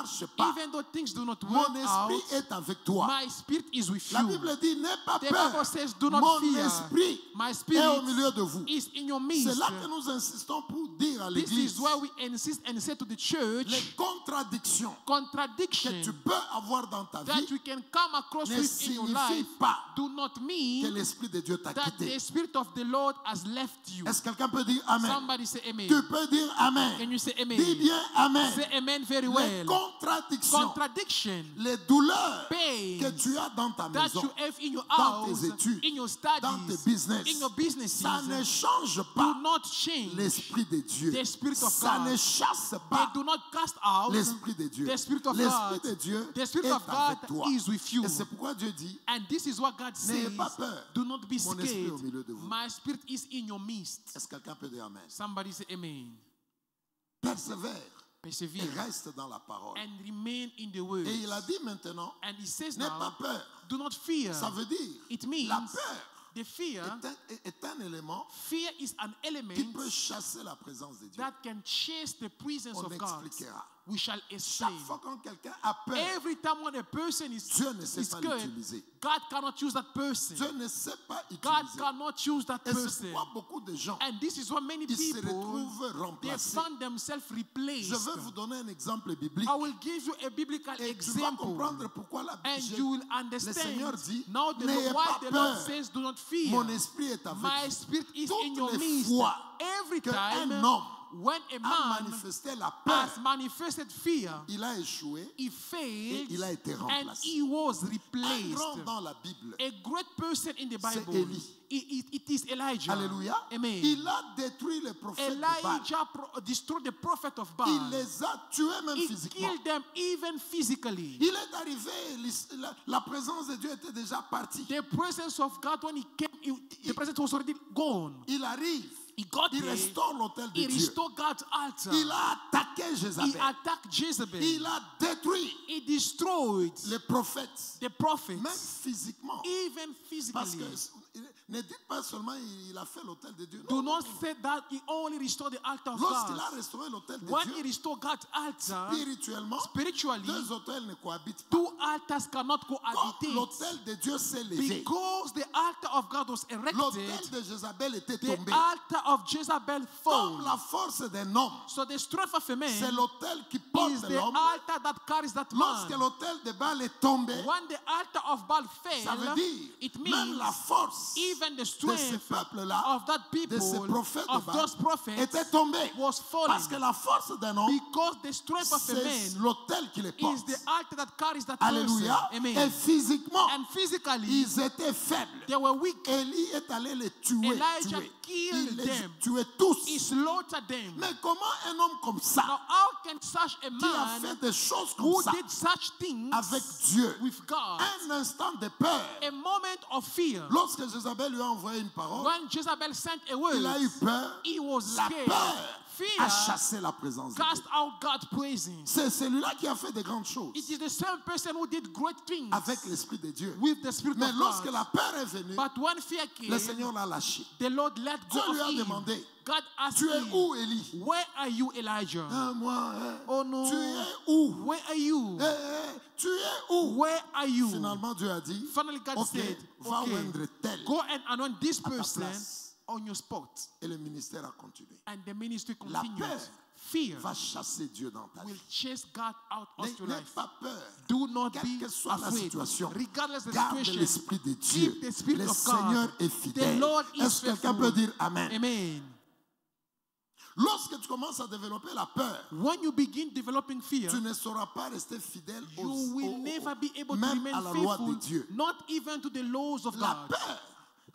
marche pas, even though things do not mon work esprit out, est avec toi. my spirit is with La you. Bible dit, n'aie pas The peur. Bible says, do not Mon fear. esprit My est spirit au milieu de vous. is in your C'est midst. là que nous insistons pour dire à This l'église is why we insist and say to the church, les contradictions contradiction que tu peux avoir dans ta that vie you can come across ne with in your signifie life pas do not que mean l'Esprit de Dieu t'a that quitté. the Spirit of the Lord has left you. Est-ce que quelqu'un peut dire Amen? Somebody say amen. Tu peux dire Amen. Can you say amen? Dis bien Amen. Say amen very Les well. contradictions, Contradiction les douleurs pains que tu as dans ta that maison, you have in your dans house, tes études, in your dans tes studies, business, in your businesses, ça ne change do pas not change l'Esprit de Dieu. the Spirit of Ça God. ne chasse They pas do not cast out l'Esprit de Dieu. the Spirit of L'Esprit God. de Dieu The Spirit est of God avec toi. is with you. Et c'est pourquoi Dieu dit, And this is what God n'ayez says. pas peur. Do not be Mon esprit est scared. au milieu de vous. My spirit is in your midst. Est-ce que quelqu'un peut dire Amen? Somebody say amen. Persévère et Persevere reste dans la parole. and remain in the word. Et il a dit maintenant, And he says n'aie pas now, peur. do not fear. Ça veut dire, It means la peur the fear, est un élément fear is an qui element peut chasser la présence de Dieu. that can chase the presence On of God. expliquera. We shall Chaque explain. fois quand quelqu'un a peur, Every time when a person is Dieu ne sait pas scared, l'utiliser. God cannot use that person. Dieu ne sait pas God utiliser. cannot use that Et c'est person. pourquoi beaucoup de gens, And this is why many ils se people, retrouvent they remplacés. found themselves replaced. Je vais vous donner un exemple biblique. I will give you a biblical Et tu vas example. comprendre pourquoi la And Bible, you will le understand Seigneur dit, now the n'ayez why pas the Lord peur. says, do not fear. Mon esprit est avec My vous. spirit is in Toutes your les midst. fois Every qu'un time homme when a a man manifesté la peur, has manifested fear, il a échoué he et failed il a été and remplacé. he was Un replaced. grand dans la Bible, A great person in the c'est Bible, Élie. it is Elijah. Alléluia. Amen. Il a détruit les prophètes de Baal. Elijah destroyed the prophet of Baal. Il les a tués même He physiquement. killed them even physically. Il est arrivé, la présence de Dieu était déjà partie. The presence of God, when he came, the presence was already gone. Il arrive, He got il there. restaure l'autel de He Dieu. restored God's altar. Il a attaqué He Jézabel. attacked Jezebel. Il a détruit He destroyed les prophètes, the prophets, même physiquement. even Parce que physically. ne dites pas seulement il a fait l'autel de Dieu. Do Non, not say that he only restored the altar of lorsqu'il a God. restauré l'autel de When he Dieu, restored God's altar, spirituellement, spiritually, deux autels ne cohabitent pas. two altars cannot Comme cohabitate. l'autel de Dieu s'est levé, Because the altar of God was erected, l'autel de Jézabel était the tombé. altar of Jezebel Comme fell. la force d'un homme, So the strength of a man c'est l'autel qui is porte the l'homme. altar that carries that Lorsque man. l'autel de Baal est tombé, When the altar of Baal ça veut fell, dire it même means la force even the de ce strength peuple-là, of that de people, ces prophètes de of Baal, those prophets, était tombée. was Parce que fallen. la force d'un homme, Because the strength of a c'est man l'autel qui les is porte. the altar that carries that Alléluia. person. Et Amen. physiquement, And physically, ils étaient faibles. they were weak. Élie est allé les tuer. Elijah tuer. killed Il les them. tuait tous. He slaughtered them. Mais comment un homme comme ça, Now, how can such a qui a fait man des choses comme who ça did such things avec Dieu, with God, un instant de peur, a moment of fear, lorsque Jézabel lui a envoyé une parole, when Jezebel sent a il a word, eu peur. he was La scared. peur a Fear chassé la présence de cast Dieu. out God's presence. C'est celui-là qui a fait de grandes choses It is the same person who did great things avec l'Esprit de Dieu. with the Spirit Mais of lorsque God. la peur est venue, But when fear le came, Seigneur l'a lâché. the Lord let go Dieu lui a of him. demandé, God asked tu es him, où, Élie? where are you, Elijah? Ah, moi, Oh no. tu es où? Where are you? Tu es où? Where are you? Finalement, Dieu a dit, Finally, God ok, said, va okay, oindre tel. go and anoint this ta person place. on your spot. Et le ministère a continué. And the ministry La continues. peur Fear va chasser Dieu dans ta will vie. chase God out of your N'aie life. pas peur. Do not Quelle be que soit la afraid. situation, Regardless of the garde situation, l'Esprit de Dieu. keep the Spirit Le of God. Seigneur est The fidèle. Lord is Est-ce que quelqu'un faithful. peut dire Amen? Amen. Lorsque tu commences à développer la peur, When you begin developing fear, tu ne sauras pas rester fidèle you will never be able to même remain à la loi faithful, de Dieu. not even to the laws of La God. peur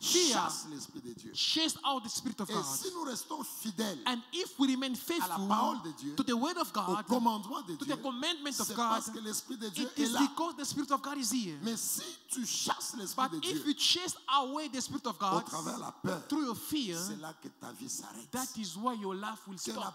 Fear chasse l'Esprit de Dieu. chase out the Spirit of Et God. si nous restons fidèles And if we remain à la faithful parole de Dieu, to the word of au God, commandement de to Dieu, the commandment of c'est God, parce que l'Esprit de Dieu it est is là. because the Spirit of God is here. Mais si tu chasses l'Esprit But de if Dieu you chase away the Spirit of au God travers de la peur, through your fear, c'est là que ta vie s'arrête. that is why your life will Que stop.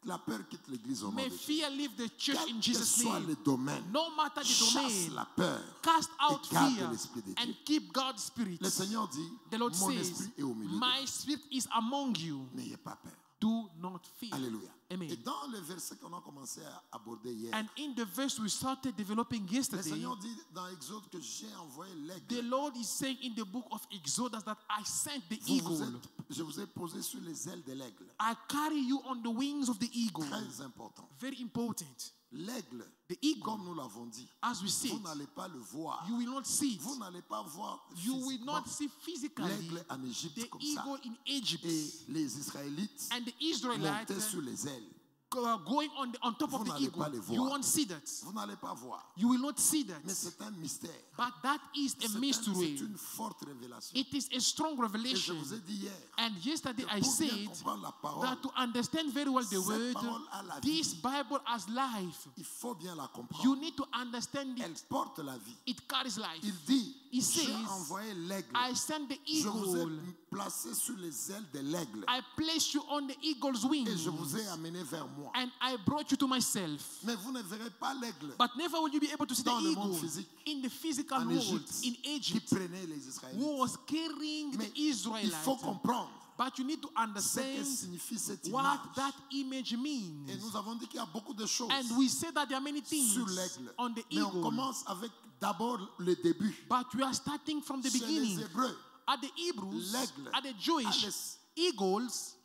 la peur quitte l'Église au nom May de Jésus. fear leave the church Quel in que Jesus' soit name. le domaine, No matter the chasse domain, la peur. cast out et garde fear l'Esprit de Dieu. and keep God's Spirit. Le Seigneur dit, The Lord mon says, esprit est au milieu de my vous. spirit is among you. N'ayez pas peur. Do not fear. Alléluia. Amen. Et dans le verset qu'on a commencé à aborder hier, And in the verse we started developing le yesterday, Seigneur dit dans Exode que j'ai envoyé the l'aigle. Lord is saying in the book of Exodus that I sent the eagle. Je vous ai posé sur les ailes de l'aigle. I carry you on the wings of the eagle. Très important. Very important. L'aigle, The eagle, comme nous l'avons dit, as we see, vous n'allez pas le voir. you will not see it. Vous n'allez pas voir You will physiquement not see physically l'aigle en Égypte the comme ça. eagle in Egypt. Et les Israélites And the montaient Israelites sur les ailes. going on top Vous of the n'allez eagle. pas les voir. You won't see that. Vous n'allez pas voir. You will not see that. Mais c'est un mystère. But that is a C'est mystery. une forte révélation. It is a strong Et je revelation. vous ai dit hier, And yesterday I pour bien said comprendre la parole, that to understand very well the cette word, parole a la this vie. Bible has life. Il faut bien la comprendre. You need to understand Elle it. porte la vie. It carries life. Il dit, He j'ai says, envoyé l'aigle. I sent the Je vous ai eagle. placé sur les ailes de l'aigle. I placed you on the eagle's Et wings. je vous ai amené vers moi. And I brought you to myself. Mais vous ne verrez pas l'aigle But never will you be able to see the dans le monde eagle physique, in the physical en world, Égypte, in qui Egypt, prenait les Israélites. who was carrying Mais the Israelites. il faut comprendre But you need to ce que understand signifie cette what image. that image means. Et nous avons dit qu'il y a beaucoup de choses And we say that there are many things sur l'aigle. on the Mais on eagle. commence avec d'abord le début. But we are starting from the Chez les beginning. Hébreux, At the Hebrews, l'aigle at the Jewish eagles,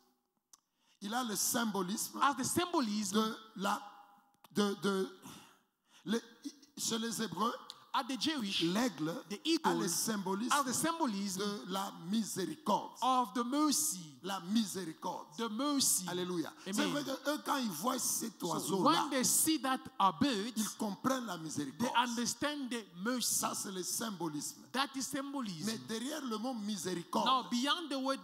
il a le symbolisme as the symbolism, de la chez les Hébreux, at the Jewish, l'aigle the a le eagle, symbolisme as the symbolism de la miséricorde. of the mercy. La miséricorde. The mercy. Alléluia. Amen. C'est vrai que eux, quand ils voient cet So oiseau-là, when they see that a bird, ils comprennent la they miséricorde. understand the mercy. Ça, c'est le symbolisme. That is symbolism. Mais derrière le mot miséricorde, Now, beyond the word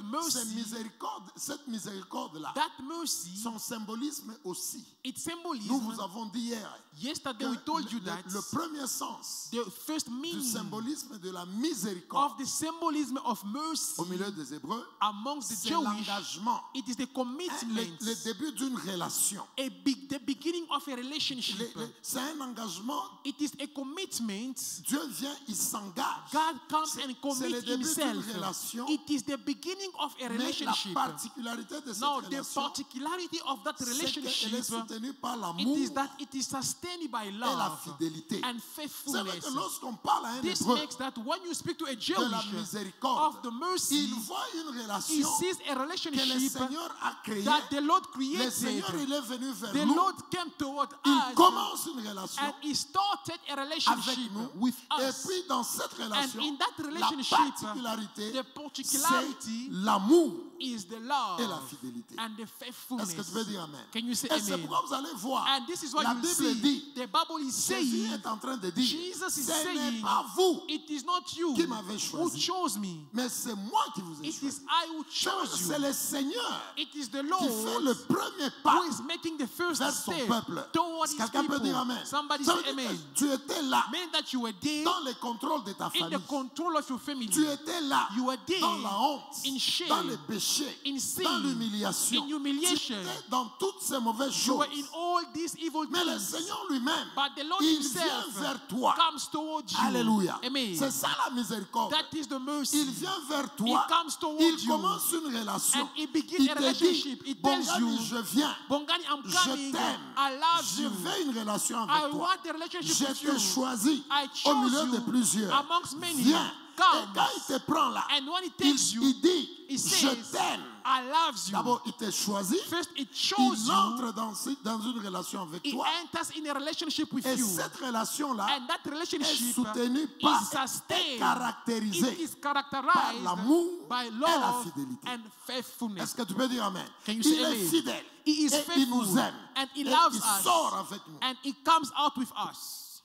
cette miséricorde-là, that mercy, son symbolisme aussi. its Nous symbolism. vous avons dit hier Yesterday que we told you that le premier sens the first du meaning symbolisme de la miséricorde of the symbolism of mercy au milieu des Hébreux, amongst the c'est Jewish, l'engagement, it is the commitment, le début d'une relation. the beginning of a relationship. C'est un engagement. It is a commitment. Dieu vient, il s'engage. God comes and C'est le commits début d'une himself. relation. It is the beginning of a Mais la relationship. particularité de cette Now, the relation, particularity of that c'est qu'elle est relationship, soutenue par it l'amour is that it is sustained by et la love fidélité. and C'est vrai faithfulness. que lorsqu'on parle à un This Hébreu makes that when you speak to a de la Jewish miséricorde, of the mercy, il voit une he relation sees a que le relationship Seigneur a créée. that the Lord Le created. Seigneur, il est venu vers The nous. Lord came toward Il us commence une relation and he started a avec relationship nous. with Et us. puis dans cette relation, And in that la relationship, particularité, the c'est particularity l'amour is the love et la fidélité. and the faithfulness. Est-ce que tu veux dire Amen? Can you say Et c'est amen? pourquoi vous allez voir, And this is what la you Bible see. dit, The Bible is Jésus saying, est en train de dire, Jesus is ce n'est saying, pas vous, it is not you qui m'avez who choisi. chose me. mais c'est moi qui vous ai It choisi. is I who chose C'est you. le Seigneur It is the qui fait le Lord premier pas who is making the first vers son step peuple. towards his Quelqu'un peut dire people. Amen. Somebody Ça say veut dire amen. que tu étais là Meaning that you were there dans le contrôle de ta in famille. the control of your family. Tu étais là You were there dans la honte, in shame, dans le péché, in dans sin, l'humiliation. in Tu humiliation. étais dans toutes ces mauvaises You choses. were in all these evil Mais le things. Seigneur lui-même, But the Lord il vient himself vers toi. comes towards you. Alléluia. Amen. C'est ça la miséricorde. That is the mercy. Il vient vers toi. He comes towards Il you. commence une relation. And he begins Il a te relationship. dit, He tells Bongani, you, je viens. Bongani, I'm Je coming. t'aime. I love Je you. veux une relation I avec toi. want a relationship Je with t'ai you. choisi I au chose milieu de you plusieurs. amongst many. Viens. Come. Et quand il te prend là, And when he il, takes you, il dit, he je says, t'aime. I love you. D'abord, il t'a choisi. First, it chose Il you. entre dans une relation avec He toi. enters in a relationship with Et you. cette relation-là And that est relationship soutenue is par, est sustained. caractérisée It is par characterized l'amour by et la love fidélité. and faithfulness. Est-ce que tu peux dire Amen? Can you Il say est amen? fidèle. He is Et il faithful nous aime. and he Et loves il us. sort avec nous. And he comes out with us.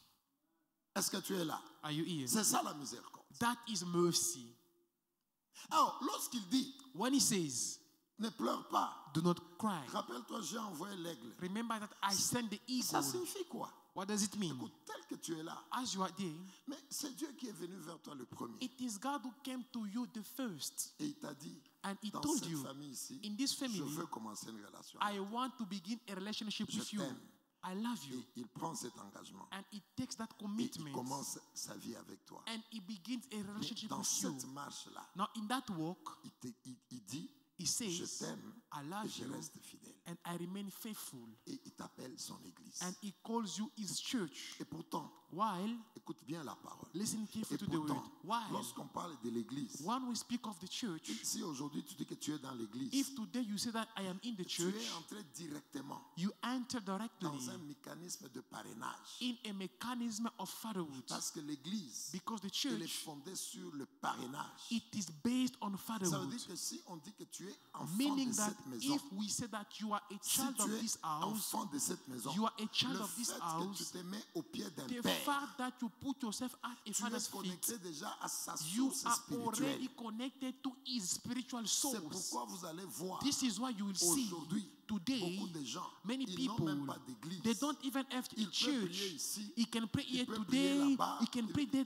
Est-ce que tu es là? Are you here? C'est ça la miséricorde. That is mercy. Alors, lorsqu'il dit, When he says, ne pleure pas, do not cry. rappelle-toi, j'ai envoyé l'aigle. Remember that I sent the Ça eagle. signifie quoi? What does it mean? Écoute, tel que tu es là, As you are there, mais c'est Dieu qui est venu vers toi le premier. it is God who came to you the first. Et il t'a dit, And he dans told cette you, famille ici, in this family, je veux commencer une relation. I want to begin a relationship Je with you. t'aime. I love you. Et il prend cet engagement. And he takes that Et il commitment. commence sa vie avec toi. And he begins a Mais relationship dans with you. cette marche-là, Now, in that walk, il dit, He je says, t'aime I et love je you reste fidèle. and I remain faithful. Et il t'appelle son église. And he calls you his church. Et pourtant, While, écoute bien la parole. listen carefully Et to the word, pourtant, while lorsqu'on parle de l'église, when we speak of the church, si aujourd'hui tu dis que tu es dans l'église, if today you say that I am in the tu church, es entré directement you enter directly dans un mécanisme de parrainage. in a mechanism of fatherhood. Parce que l'église, Because the elle est church, fondée sur le parrainage. it is based on Ça veut fatherhood. dire que si on dit que tu es enfant Meaning de that cette maison, if we say that you are a si child tu of es this house, enfant de cette maison, you are a child le of this fait que house, tu te mets au pied d'un the père, fact that you put yourself at a tu es father's feet, connecté déjà à sa you source are spirituelle. already connected to his spiritual C'est source. pourquoi vous allez voir This is why you will see aujourd'hui today beaucoup de gens, many ils n'ont people, même pas d'église. they don't even have Il a peut prier church. ici, He can pray il here peut prier today, là-bas. he can pray there.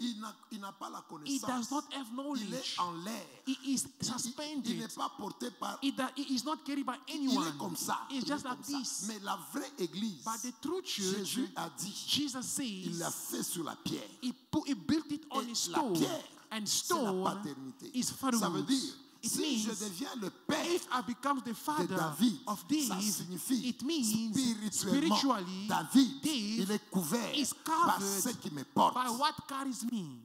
Il n'a pas la He does connaissance. not have Il est knowledge. en l'air. He is Il suspended. n'est pas porté par... He is not carried by Il anyone. est comme ça. It's Il est just like comme ça. this. Mais la vraie église, But the true church, Jésus a dit, Jesus il l'a says, fait sur la pierre. he built it on Et a la stone. pierre, And c'est la stone paternité. is Ça veut fatherhood. dire, It si je means deviens le père if I become the de father David, of ça Dave, signifie it means spirituellement, spiritually, David, Dave il est couvert is par covered ce qui me porte. by what carries me.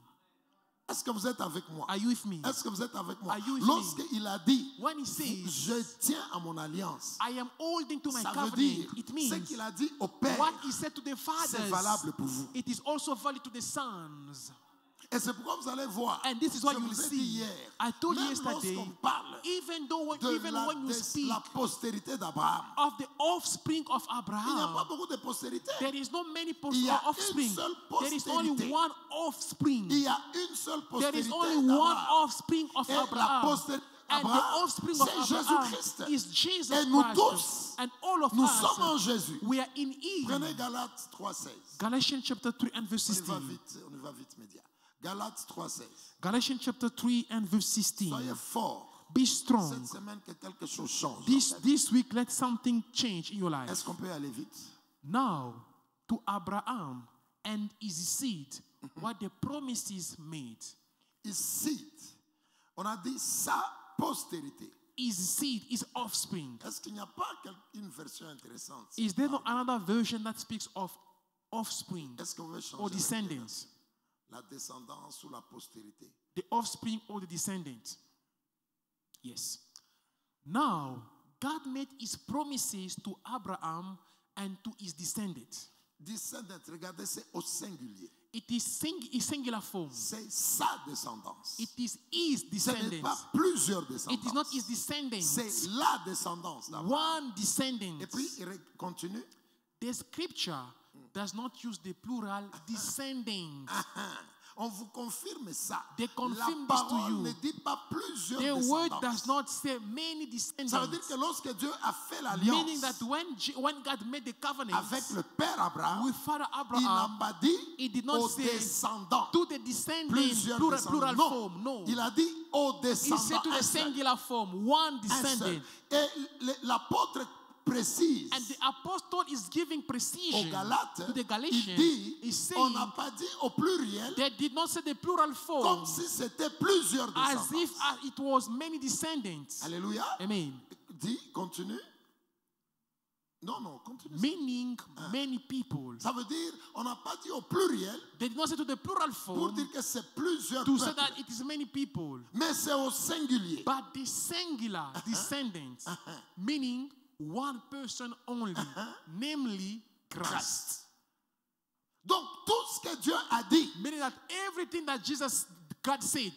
Est-ce que vous êtes avec moi? Are you with me? Est-ce que vous êtes avec moi? Are you with Lorsqu'il a dit, When he says, je tiens à mon alliance, I am holding to my ça veut covenant, dire, it ce means qu'il a dit au père, what he said to the c'est fathers, valable pour vous. it is also valid to the sons. Et c'est pourquoi vous allez voir, And this is what je you will vous ai dit see. hier, I told you même yesterday, lorsqu'on parle even de when you speak la postérité d'Abraham, of the offspring of il n'y a pas Abraham, beaucoup de postérité. there is not many Il y a offspring. une seule There is postérité. only one offspring. Il y a une seule There postérité is only one d'Abraham. offspring of Et la Abraham. postérité And the d'Abraham, offspring of c'est Abraham Jésus-Christ. is Jesus Et nous Christ. tous, And all of nous sommes en us, Jésus. we are in Him. Prenez Galates 3,16. Galatians chapter 3 and verse On y va 16. vite, on y va vite, média. Galates 3,16. Galatians chapter 3 and verse 16. Soyez forts. Be strong. Cette semaine, que quelque chose change. This week, let something change in your life. Est-ce qu'on peut aller vite? Now, to Abraham and his seed, what the promises made. Ici, on a dit sa postérité. His seed, his offspring. Est-ce qu'il n'y a pas une version intéressante? Is there not another version that speaks of offspring Est-ce qu'on veut changer or la descendants? La descendance ou la postérité? The offspring or the descendant? Yes. Now, God made his promises to Abraham and to his descendants. Descendant, regardez, c'est au singulier. It is singular form. C'est sa descendance. It is his Ce n'est pas descendants. plusieurs It is not his descendances. descendants. C'est la descendance d'Abraham. One descendant. Et puis, il continue. The scripture does not use the plural descending. On vous confirme ça. They La confirm this to parole you. ne dit pas plusieurs The word descendances. does not say many Ça veut descendants. dire que lorsque Dieu a fait Meaning l'alliance that when God made the covenant avec le père Abraham, with Father il n'a Abraham, pas dit he did not aux say descendants. to the descendants, Plusieurs plural descendants. form. No. Il a dit aux He descendants. said to un the seul. singular form, one Un seul. descendant. Et l'apôtre précise And the apostle is giving aux precision Galates, to the il Galatians. dit, He's on saying n'a pas dit au pluriel they did not say the plural form comme si c'était plusieurs as descendants. if it was many descendants. Alléluia. Amen. Dis, continue. Non, continue. Meaning many people. Ça veut dire, on n'a pas dit au pluriel They did not say to the plural pour form dire que c'est plusieurs to say peuples. that it is many people. Mais c'est au singulier. But the singular descendants, meaning one person only, namely Christ. Donc, tout ce que Dieu a dit Meaning that everything that God said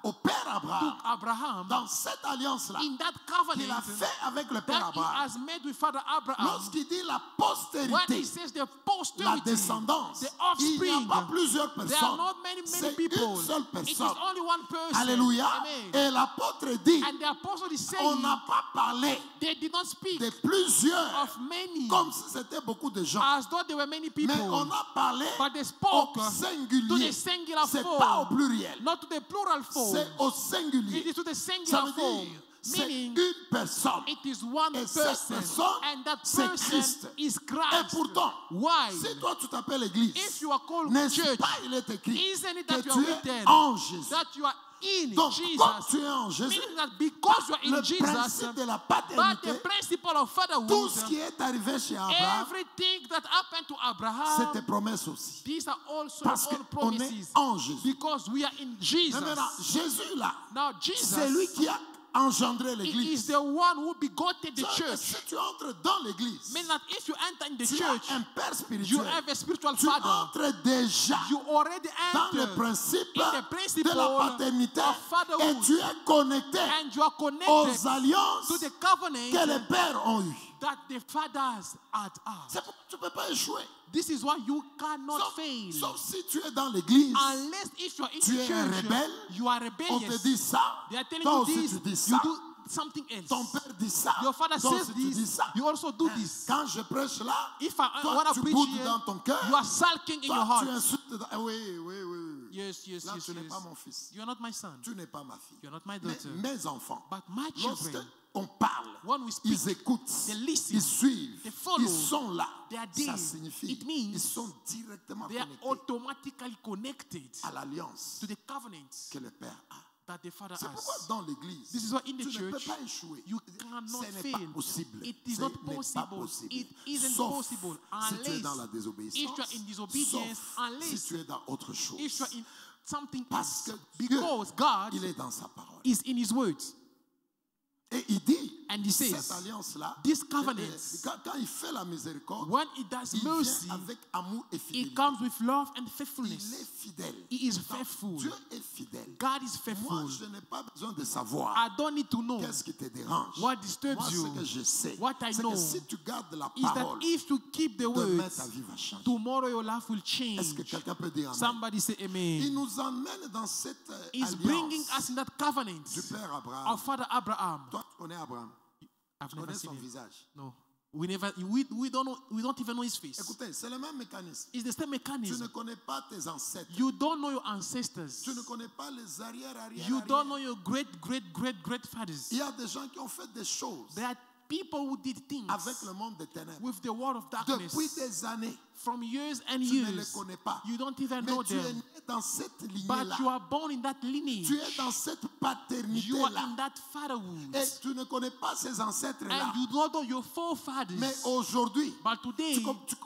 au Père to Abraham, Abraham, dans cette alliance-là, in that qu'il a covenant fait avec le Père that he Abraham, has made with Father Abraham, lorsqu'il dit la when postérité, he says the la posterity, descendance, the il n'y a offspring, pas plusieurs there are personnes. not many C'est people. une seule It is personne. only one person. Alléluia. Amen. Et l'apôtre dit, And the apostle is on saying n'a pas parlé they did not speak de plusieurs of many comme si c'était beaucoup de gens. as though there were many people. Mais on a parlé But they au spoke to singulier. the singular C'est pas au form, pluriel. not to the plural form. C'est au It singulier. is to the Ça singular veut form, dire, c'est meaning une personne. it is one Et cette person, personne, and that c'est person Christ. is Et Christ. pourtant, Why? si toi tu t'appelles Église, If you are called n'est-ce church, pas il est écrit isn't it que that you are tu es written en Jésus. that you are in Donc, comme Jesus, tu es en Jésus, meaning that because you are le in Jesus, principe de la but paternité, the principle of fatherhood, tout ce qui est arrivé chez Abraham, everything that happened to c'était Abraham, promesse aussi. these are also Parce all qu'on est promises. en Jésus. Because we are in Mais Jesus. maintenant, Jésus là, Now c'est lui Jesus qui a engendré is l'Église. the one who begotten the Si church. tu entres dans l'Église, Meaning that if you enter in the tu church, as un père you spirituel. have a spiritual Tu father. entres déjà You already dans le entered principe in the de principle la paternité of fatherhood. et tu es connecté And you are connected aux alliances to the que covenant les pères ont eues. that the fathers had. C'est pourquoi tu ne peux pas échouer. This is why you cannot fail. Sauf si tu es dans l'église, Unless if you are in tu the es un church, rebelle, you are on rebellious. te dit ça, They are telling toi you aussi this, tu dis you ça, do something else. ton père dit ça, Your father toi says aussi tu dis this, ça. you also do this. Quand je prêche là, If I toi want tu to preach boudes here, dans ton cœur, you are sulking in your toi tu heart. insultes. Oui, oui, oui. Yes, yes, Là yes, tu n'es yes. pas mon fils, You are not my son. tu n'es pas ma fille. You are not my Mais daughter. mes enfants, But my lorsque children, on parle, when we speak, ils écoutent, they listen, ils suivent, they follow, ils sont là. they are Ça there. signifie It means ils sont directement they are connectés automatically connected à l'alliance to the covenant que le Père a. that the Father C'est pourquoi has. dans l'église, This is why in the tu ne peux church, pas échouer. you cannot Ce n'est fail. pas possible. It is Ce not n'est pas possible. possible. It isn't Sauf possible si tu es dans la unless désobéissance. if you are in disobedience, Sauf unless si tu es dans autre chose. if you are in something Parce else. que Dieu, Because God il est dans sa parole. is in His words. Et il dit, And he says, cette alliance-là, this covenant, quand il fait la miséricorde, when it does il mercy, vient avec amour et fidélité. it comes with love and Il faithfulness. est fidèle. He is Donc, faithful. Dieu est fidèle. God is Moi, faithful. je n'ai pas besoin de savoir I don't need to know qu'est-ce qui te dérange. what disturbs Moi, you. ce que je sais, What I c'est know que si tu gardes la is that parole, if you keep the demain words, ta vie va changer. tomorrow your life will Est-ce que change. quelqu'un peut dire amen? Somebody say Il amen. nous emmène dans cette He's bringing alliance us in that covenant. du Père Abraham. Our father Abraham. Toi, tu connais Abraham. I've Tu never connais seen son him. visage. No. We don't even know his face. Écoutez, c'est le même mécanisme. It's the same Tu ne mechanism. connais pas tes ancêtres. You don't know your ancestors. Tu ne connais pas les arrière. You don't know your great fathers. Il y a des gens qui ont fait des choses There are people who did things avec le monde des ténèbres with the world of darkness depuis des années. from years and Tu ne les years. connais pas. You don't even Mais know tu es them. né dans cette But lignée-là. you are born in that lineage. Tu es dans cette You are paternité-là. in that fatherhood. Et tu ne connais pas ces ancêtres-là. And you don't know your forefathers. Mais aujourd'hui, But today,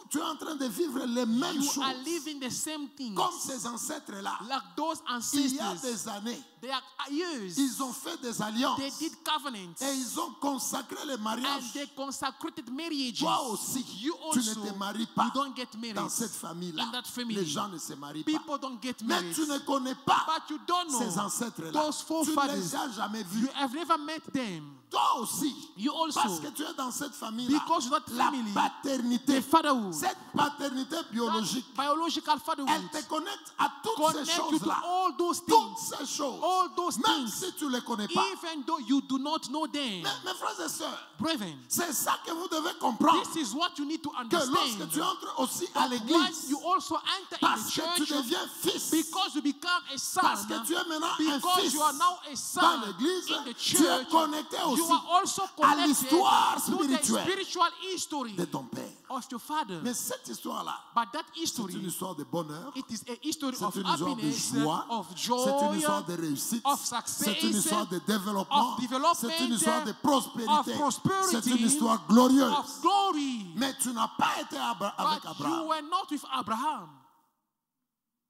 tu es en train de vivre les mêmes you choses are living the same things. comme ces ancêtres-là. Like those Il y a ancestors. des années, They are years. ils ont fait des alliances They did covenants. et ils ont consacré les And mariages. they consecrated marriages. Toi aussi, You tu also, ne te maries pas you don't get married. dans cette famille-là. In that family. Les gens ne se marient pas. People don't get Mais married. tu ne connais pas But you don't know ces ancêtres-là. those Tu ne les forefathers. as jamais You vus. have never met them. Toi aussi, You also, parce que tu es dans cette famille-là, because of that la family, paternité, the fatherhood, cette paternité biologique, that biological elle fatherhood, te connecte à toutes ces connect you to choses-là. all those Toutes things. ces choses. All those Même things. si tu ne les connais pas. Even though you do not know them. Mes frères et sœurs, Brethren, c'est ça que vous devez comprendre. this is what you need to Que lorsque understand. tu entres aussi à When l'église, you also enter in parce the que tu church, deviens fils, because you become a son, parce que tu es maintenant un because fils you are now a dans son l'église, in the tu es church, connecté you aussi are also à connected l'histoire to the spirituelle spiritual history de ton père. of your father. Mais cette histoire-là, But that c'est history, une histoire de bonheur, it is a history c'est of une histoire de happiness, joie, of c'est joy, une histoire de réussite, of c'est une success, histoire de développement, of development, c'est une histoire de prospérité, of prosperity, c'est une histoire glorieuse. of glory. Mais tu n'as pas été avec But you Abraham. were not with Abraham.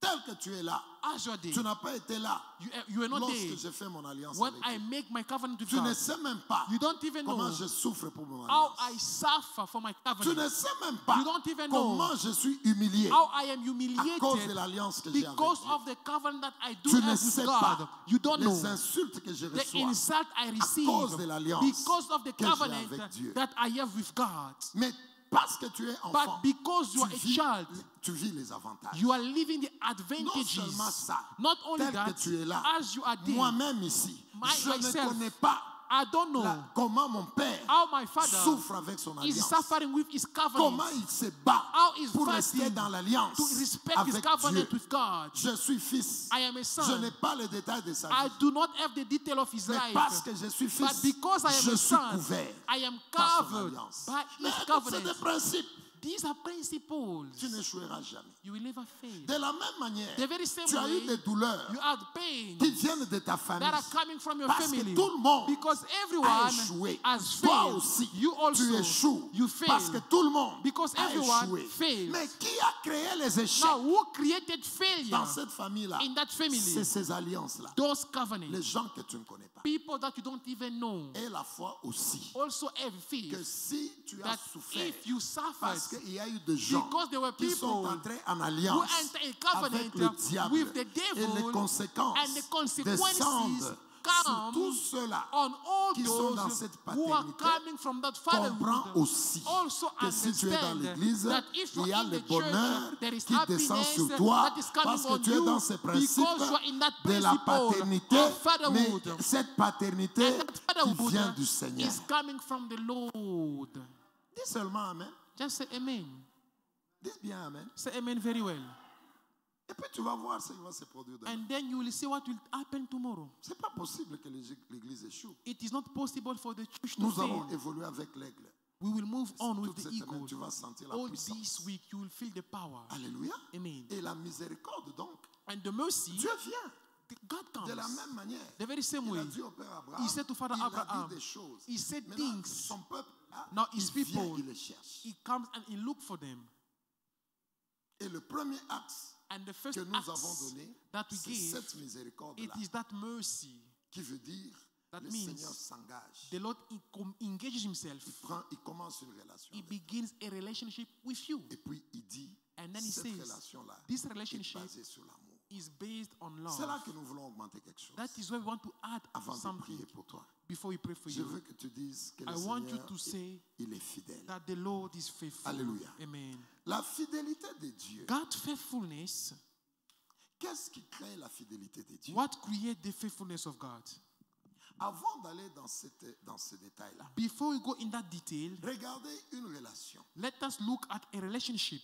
Tel que tu es là, As you are there. tu n'as pas été là You were not lorsque there j'ai fait mon alliance when avec I toi. make my covenant with Tu ne God. sais même pas You don't even know comment je souffre pour mon how alliance. I suffer for my Tu covenant. ne sais même pas You don't even know comment je suis humilié how I am à cause de humiliated l'alliance que j'ai avec because Dieu. of the covenant that I do Tu ne have sais with God. pas You don't know les insultes que je the reçois. insult I receive cause de l'alliance because of the que j'ai covenant avec Dieu. that I have with God. Mais parce que tu es enfant, But because you are a child, tu vis les avantages. you are living the Non advantages. seulement ça, Not only tel that, que tu es là, as you are there, moi-même ici, je ne myself, connais pas I don't know comment mon père how my father souffre avec son is alliance. suffering with his covenant. Comment il se bat How is pour rester fighting dans l'alliance to respect his avec covenant Dieu. with God. Je suis fils. I am a Je son. n'ai pas les détails de sa I vie. do not have the detail of his Mais life. parce que je suis But fils, because I am je a suis son, couvert I am par son covered alliance. by Mais his écoute, c'est covenant. des principes. These are principles. tu n'échoueras jamais. You will never fail. De la même manière, The very same tu as eu way, des douleurs you had pain qui viennent de ta famille. that are coming from your Parce family. que tout le monde Because a everyone échoué. has Toi failed. aussi, You also, tu échoues. you fail. Parce que tout le monde Because a everyone échoué. fails. Mais qui a créé les échecs Now, who created failure dans cette famille-là? in that family? C'est ces alliances-là. Those Les covenants. gens que tu ne connais pas. People that you don't even know. Et la foi aussi. Also have Que faith si tu as that souffert, if you suffered, parce qu'il y a eu des gens because there were qui sont people entrés en who alliance enter a avec covenant le diable with the et les devil, conséquences and the consequences descendent sur come tous ceux-là on all qui sont dans those cette who are paternité. coming from that Comprends fatherhood. aussi Also que si tu es dans understand l'église, that if il you're y a in le the bonheur church, there is qui descend happiness sur toi that is coming parce que on tu es dans ces you principes because you are in that de la principle paternité, of mais fatherhood. cette paternité And that qui fatherhood vient du Seigneur. is coming from the Lord. Dis seulement Amen. Just say amen. Dis bien Amen. Say amen very well. Et puis tu vas voir ce qui va se produire demain. And then you will see what will happen tomorrow. C'est pas possible que l'église échoue. It is not possible for the church to Nous allons fail. évoluer avec l'aigle. We will move on with Toute the cette semaine, eagle. tu vas sentir la All puissance. this week you will feel the power. Alléluia. Amen. Et la miséricorde donc, And the mercy, Dieu vient God de la comes. même manière. The very same Il way. a dit au Père Abraham, He said to Father il a Abraham, dit des choses. He said Maintenant, things. son peuple, Now his il vient, people, il les cherche. He comes and He look for them. Et le premier axe And the first que nous act avons donné, that we c'est give, cette miséricorde-là, it is that mercy. qui veut dire That le means Seigneur s'engage. The Lord engages Himself. Il commence une relation. He avec begins a relationship with you. Et puis il dit, And then He cette says, relation-là this est relationship basée sur l'amour. is based on C'est là love. que nous voulons augmenter quelque chose. That is why we want to add Avant de something prier pour toi, before we pray for je you. veux que tu dises que le I want you Seigneur, to say il est fidèle. that the Lord is faithful. Alléluia. Amen. La fidélité de Dieu. God's faithfulness, Qu'est-ce qui crée la fidélité de Dieu? what creates the faithfulness of God? Avant d'aller dans ce détail-là, Before we go in that detail, regardez une relation. let us look at a relationship.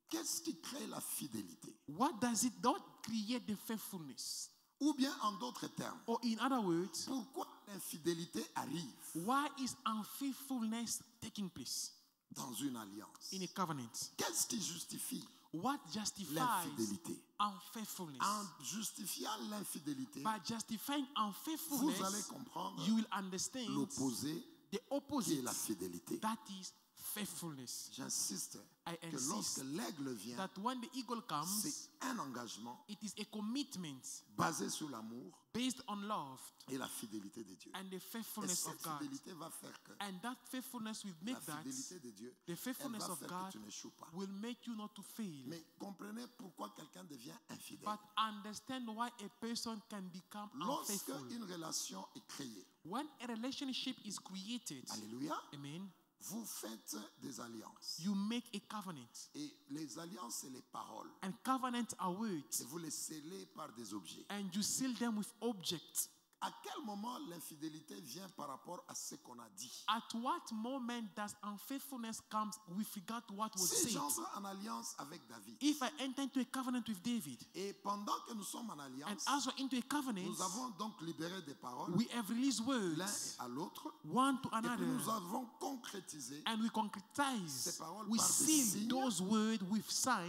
Qu'est-ce qui crée la fidélité? What does it not create the faithfulness? Ou bien en d'autres termes, Or in other words, pourquoi l'infidélité arrive why is unfaithfulness taking place dans une alliance? in a covenant? Qu'est-ce qui justifie What justifies l'infidélité? unfaithfulness? En justifiant l'infidélité, By justifying vous allez unfaithfulness, comprendre you will understand l'opposé the qui est opposite, la fidélité. that is faithfulness. J'insiste I que lorsque insist l'aigle vient, that when the eagle comes, c'est un engagement it is a commitment basé sur l'amour based on love et la fidélité de Dieu. and the Et faithfulness of cette God. fidélité va faire que And that faithfulness will la make that fidélité de Dieu, the elle faithfulness va of faire God que tu n'échoues pas. will make you not to fail. Mais comprenez pourquoi quelqu'un devient infidèle. But understand why a person can become Lorsque unfaithful. une relation est créée, When a relationship is created, alléluia, amen, vous faites des alliances. you make a covenant. Et les alliances, c'est les paroles. And covenants are Et words. vous les scellez par des objets. And you seal them with objects. À quel moment l'infidélité vient par rapport à ce qu'on a dit? At what moment does unfaithfulness come with regard to what was Si said? j'entre en alliance avec David, If I enter into a covenant with David, et pendant que nous sommes en and alliance, as we're into a covenant, nous avons donc libéré des paroles we have released l'un words à l'autre, one to et puis another, nous avons concrétisé, and we concretize. Ces paroles We par des seal signes. those words with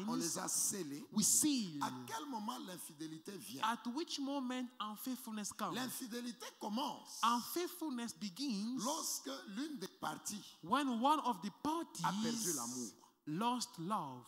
on les signs. a scellés. We seal. À quel moment l'infidélité vient? At which moment unfaithfulness comes? L'infidélité commence Unfaithfulness begins lorsque l'une des parties when one of the a perdu parties l'amour. lost love.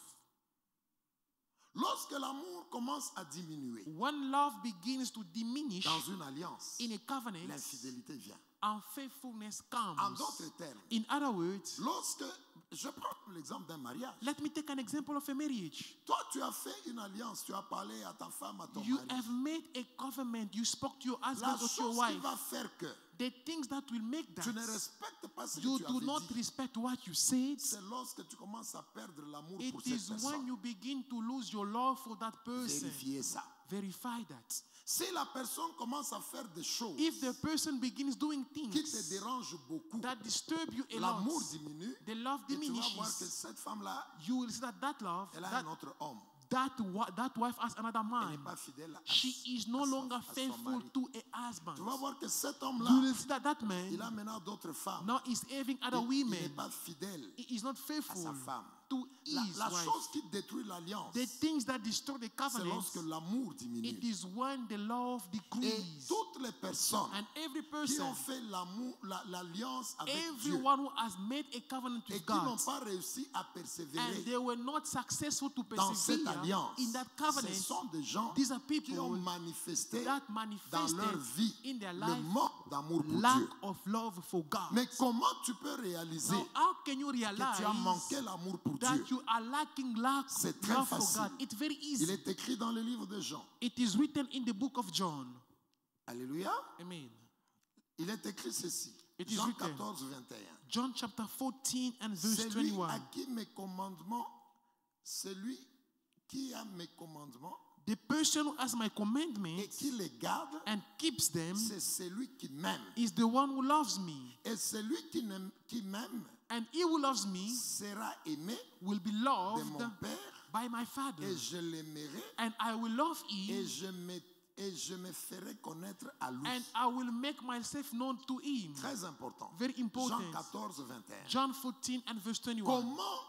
Lorsque l'amour commence à diminuer When love begins to diminish dans une alliance, in a covenant, l'infidélité vient. unfaithfulness En comes. d'autres termes, In other words, lorsque, je prends l'exemple d'un mariage. let me take an example of a marriage. Toi, tu as fait une alliance, tu as parlé à ta femme, à ton You mari. have made a covenant, you spoke to your La husband or to your chose qui wife. va faire que The things that will make tu ne that respectes pas ce you que tu do avais not dit, respect what you said, c'est lorsque tu commences à perdre l'amour it pour cette is when personne. you begin to lose your love for that person. Vérifiez ça. Verify that. Si la personne commence à faire des choses If the person begins doing qui te things dérangent beaucoup, that disturb you a lot, l'amour diminue the love et tu vas voir que diminishes. cette femme-là, You will see that love, elle a un autre homme. that wife has another Elle n'est man. pas fidèle à, She is no à son- longer à son faithful mari. to a husband. Tu vas voir que cet You homme-là, will see that il man a maintenant d'autres femmes. now is having other Il n'est women. pas fidèle He is not à sa faithful femme. to his La wife. chose qui détruit l'alliance, The things that destroy the c'est covenant, lorsque l'amour diminue. it is when the love Et decreases. toutes les personnes And every qui person, ont fait l'alliance avec Dieu everyone who has made a covenant et with qui n'ont God, pas réussi à and persévérer they were not successful to dans cette persevere alliance, in that ce covenant, sont des gens these are qui people ont manifesté that dans manifested leur vie in their le life manque d'amour pour lack Dieu. of love for God. Mais comment tu peux réaliser Now, how can you que realize tu as manqué l'amour pour that Dieu? you are lacking lack C'est très love for facile. God? It's very Il easy. est écrit dans le livre de Jean. It is written in the book of John. Alléluia. Amen. Il est écrit ceci. It is Jean written. 14, 21. John chapter 14 and verse Celui 21. à qui mes commandements, celui qui a mes commandements The person who has my et commandments qui les garde, and keeps them c'est celui qui m'aime. is the one who loves me. Et celui qui m'aime And he who loves me sera aimé will be de loved mon Père by my Father. et je l'aimerai And I will love him, et je me ferai connaître à lui. and I will make myself known to him. Très important. Very important. Jean 14, 21. John 14 and verse 21. Comment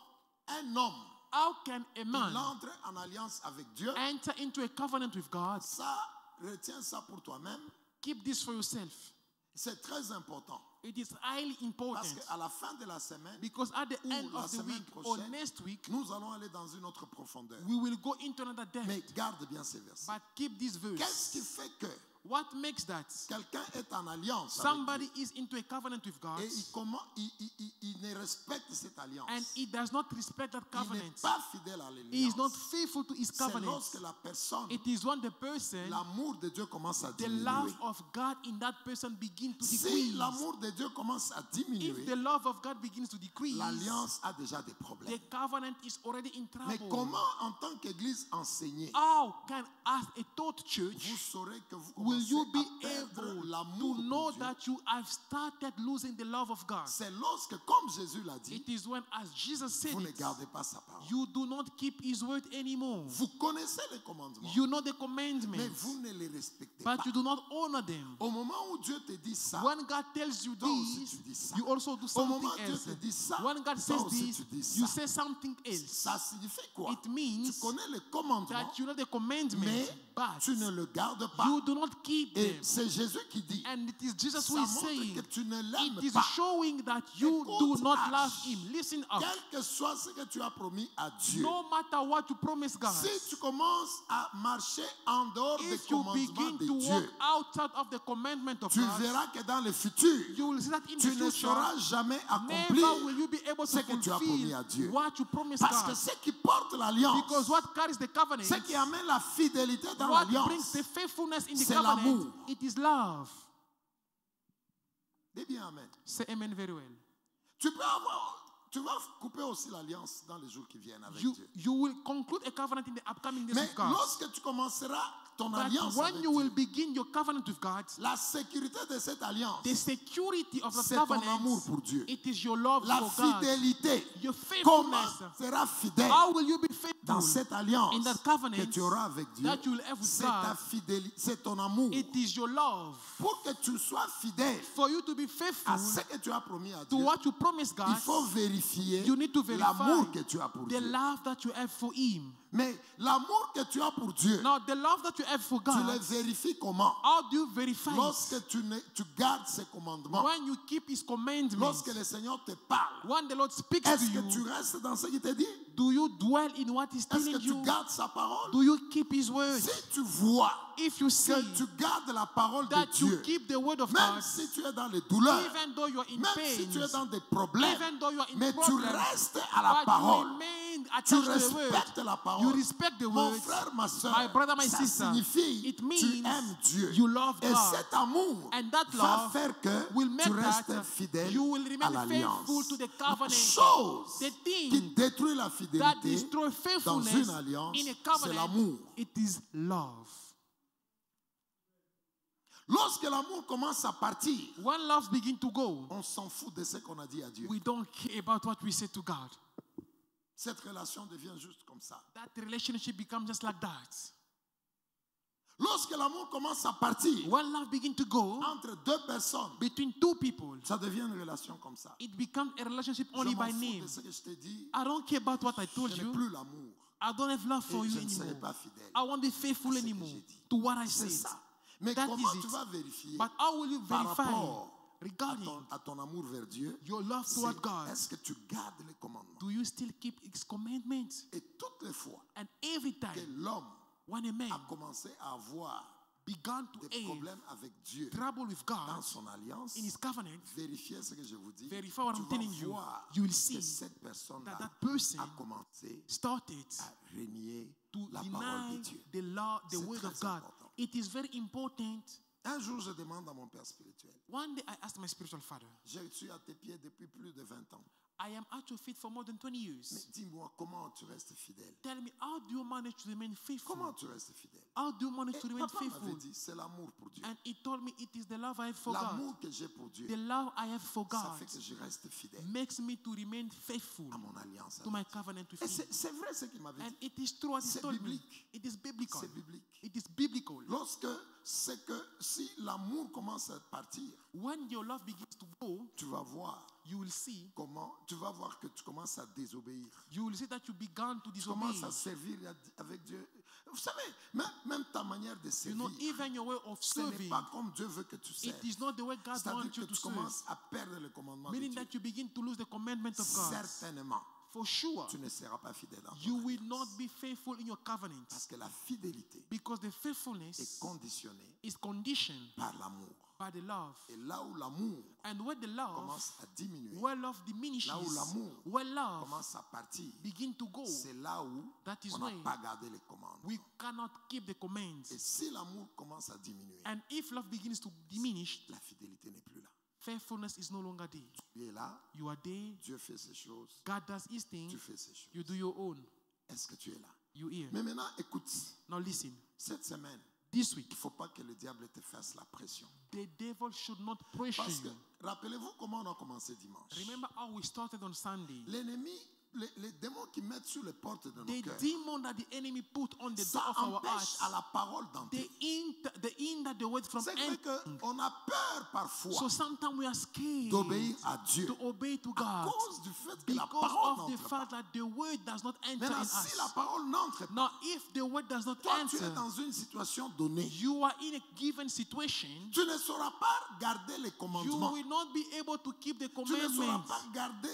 un homme How can a il man entre en alliance avec Dieu? enter into a covenant with God? Ça, retiens ça pour toi-même. Keep this for yourself. C'est très important. It is highly important, Parce qu'à la fin de la semaine, because at the ou end la of the semaine week or prochaine, next week, nous allons aller dans une autre profondeur. we will go into another Mais depth. garde bien ces versets. But keep this Qu'est-ce verse. qui fait que What makes that? quelqu'un est en alliance avec Somebody Dieu is into a covenant with God, et il ne respecte cette alliance? and he does not respect that Il n'est covenant. pas fidèle à He is not l'alliance. faithful to his C'est covenant. lorsque la personne, It is when the person, l'amour de Dieu commence à the love diminuer. of God in that person begins to Si decrease. l'amour de Dieu commence à If diminuer, the love of God begins to decrease, l'alliance a déjà des the problèmes. covenant is already in Mais trouble. comment, en tant qu'Église enseignée, How can, as a taught vous church, saurez que vous will commencez you be à perdre able l'amour to know pour Dieu? that you have started losing the love of God? C'est lorsque, comme Jésus l'a dit, It is when, as Jesus said vous ne it, gardez pas sa parole. you do not keep his word anymore. Vous connaissez les commandements, You know the mais commandments, vous ne les respectez pas. but you do not honor them. Au moment où Dieu te dit ça, When God tells you toi aussi this, tu dis ça. you also do Au something moment où Dieu else. te dit ça, When God toi says aussi this, tu dis you ça. say something else. Ça signifie quoi? It means Tu connais les commandements, that you know the commandments, mais but tu ne le gardes pas. you do not keep Et them. c'est Jésus qui dit, And it is Jesus ça who is montre saying, que tu ne l'aimes it is pas. showing that you Écoute, do not H. love him. Listen up. Quel que soit ce que tu as promis à Dieu, No matter what you promise God, si tu commences à marcher en dehors des if you commandements begin de to walk Dieu, outside of the commandment of tu God, verras que dans le futur, you will see that in tu the ne future, sauras jamais accomplir never will you be able ce to que tu as promis à fulfill Dieu. what you promised Parce que God. ce qui porte l'alliance, Because what carries the covenant, ce qui amène la fidélité dans what brings l'alliance, the faithfulness in the c'est covenant, l'amour. it is love. dis bien amen. Say amen very well. Tu vas couper aussi l'alliance dans les jours qui viennent avec You, Dieu. you will conclude a covenant in the upcoming days Mais with God. lorsque tu commenceras ton But alliance when avec you will Dieu, begin your covenant with God, la sécurité de cette alliance, the security of the c'est ton covenant, amour pour Dieu. it is your love La for God. fidélité. Your Comment faithfulness. seras fidèle How will you be dans faithful cette alliance in that covenant que tu auras avec Dieu? that you will have with C'est ta God? fidélité, c'est ton amour. It is your love. Pour que tu sois fidèle For you to be à faithful ce que tu as promis à to Dieu, what you promise il God, faut vérifier you need to verify l'amour que tu as pour the Dieu. love that you have for Him. Mais l'amour que tu as pour Dieu, Now, the love that you have for tu le God, vérifies comment? how do you verify it? Lorsque tu gardes ses commandements, When you keep His commandments, lorsque le Seigneur te parle, when the Lord speaks to est-ce que you, tu restes dans ce qu'il te dit? do you dwell in what He's Est-ce telling que tu you? gardes sa parole? Do you keep His word? Si tu vois If you see que tu gardes la parole de that you Dieu, keep the word of même God, si tu es dans les douleurs, even though you are in même pain, si tu es dans des problèmes, even though you are in mais tu problems, restes à la but you parole. remain Tu attached to the word. respectes la You parole. respect the Mon word. frère, ma soeur, My brother, my ça sister, signifie it tu means aimes Dieu. you love Et God. cet amour And that va love faire que will make tu restes that fidèle you will à remain l'alliance. faithful to the La covenant. chose The qui thing détruit la that fidélité destroys dans faithfulness une alliance, in a c'est covenant, l'amour. it is love. Lorsque l'amour commence à partir, When love begins to go, on s'en fout de ce qu'on a dit à Dieu. we don't care about what we say to God. Cette relation devient juste comme ça. That relationship becomes just like that. Lorsque l'amour commence à partir when love begins to go entre deux personnes, between two people, ça devient une relation comme ça. it becomes a relationship Je only m'en by fous name. de ce que je t'ai dit. I don't care about what I told Je n'ai you. plus l'amour. I don't have love for Et you je ne serai anymore. pas fidèle. I won't be faithful à ce que anymore j'ai dit. to what I C'est said. ça. Mais That comment is tu it. vas vérifier But how will you par verify rapport regarding à ton amour vers Dieu? your love C'est toward God? est-ce que tu gardes les commandements? Do you still keep His commandments? Et toutes les fois And every que time l'homme when a man a commencé à avoir began to des have problèmes avec Dieu trouble with dans God son alliance, in His covenant, vérifiez ce que je vous dis. verify what Tu I'm vas telling you. voir You will que see cette personne-là that person a commencé started à renier to la parole deny de Dieu. the law, the C'est word of très God. important. It is very important. Un jour, je demande à mon père spirituel, One day I asked my spiritual father, je suis à tes pieds depuis plus de 20 ans. I am at your feet for more than 20 Mais years. dis-moi, comment tu restes fidèle? Tell me, how do you manage to remain faithful? Comment tu restes fidèle? How do you manage Et to remain papa m'avait faithful? dit, c'est l'amour pour Dieu. And he told me it is the love I have for God. L'amour que j'ai pour Dieu, The love I have for ça God fait que je reste fidèle makes me to remain faithful à mon alliance. to my covenant with Et Him. c'est vrai ce qu'il m'avait And dit. it is true what He C'est told me. biblique. It is biblical. C'est biblique. It is biblical. Lorsque c'est que si l'amour commence à partir, When your love begins to go, tu vas voir you will see. comment, tu vas voir que tu commences à désobéir. You will see that you began to Tu disobey. commences à servir avec Dieu. Vous savez, même ta manière de You servir, know, even your way of ce n'est serving, pas comme Dieu veut que tu it serves. is not the way God C'est-à-dire wants que you to tu serve. commences à perdre le commandement de Meaning Dieu. that you begin to lose the commandment of God. Certainement, For sure, tu ne seras pas fidèle dans ton you will alliance. not be faithful in your covenant. Parce que la fidélité Because the est faithfulness conditionnée is conditioned par l'amour. by the love. Et là où l'amour And when the love, commence à diminuer, where love diminishes, là où l'amour where love commence à partir, begin to go, c'est là où that is on n'a why pas gardé les commandes. we cannot keep the Et commands. si l'amour commence à diminuer, And if love begins to diminish, la fidélité n'est plus là. faithfulness is no longer there. Tu es là, You are there, Dieu fait ses choses, God does His thing, tu fais ses choses. you do your own. Est-ce que tu es là? You hear. Mais maintenant, écoute, Now listen, cette semaine, this week, il ne faut pas que le diable te fasse la pression. the devil should not pressure Parce que, you. rappelez-vous comment on a commencé dimanche. Remember how we started on Sunday. L'ennemi, les démons qui mettent sur les portes de nos The cœurs, demon that the enemy put on the door ça of our empêche hearts, à la parole d'entrer. the hinder the word from C'est vrai entering. qu'on a peur parfois So sometimes we are scared d'obéir à Dieu to obey to à God cause du fait que la because parole of the n'entre pas. fact that the word does not enter in Maintenant, si la us. parole n'entre pas, Now, if the word does not toi tu es enter, dans une situation donnée, you are in a given situation. tu ne sauras pas garder les You commandements. will not be able to keep the Tu ne sauras commandments. pas garder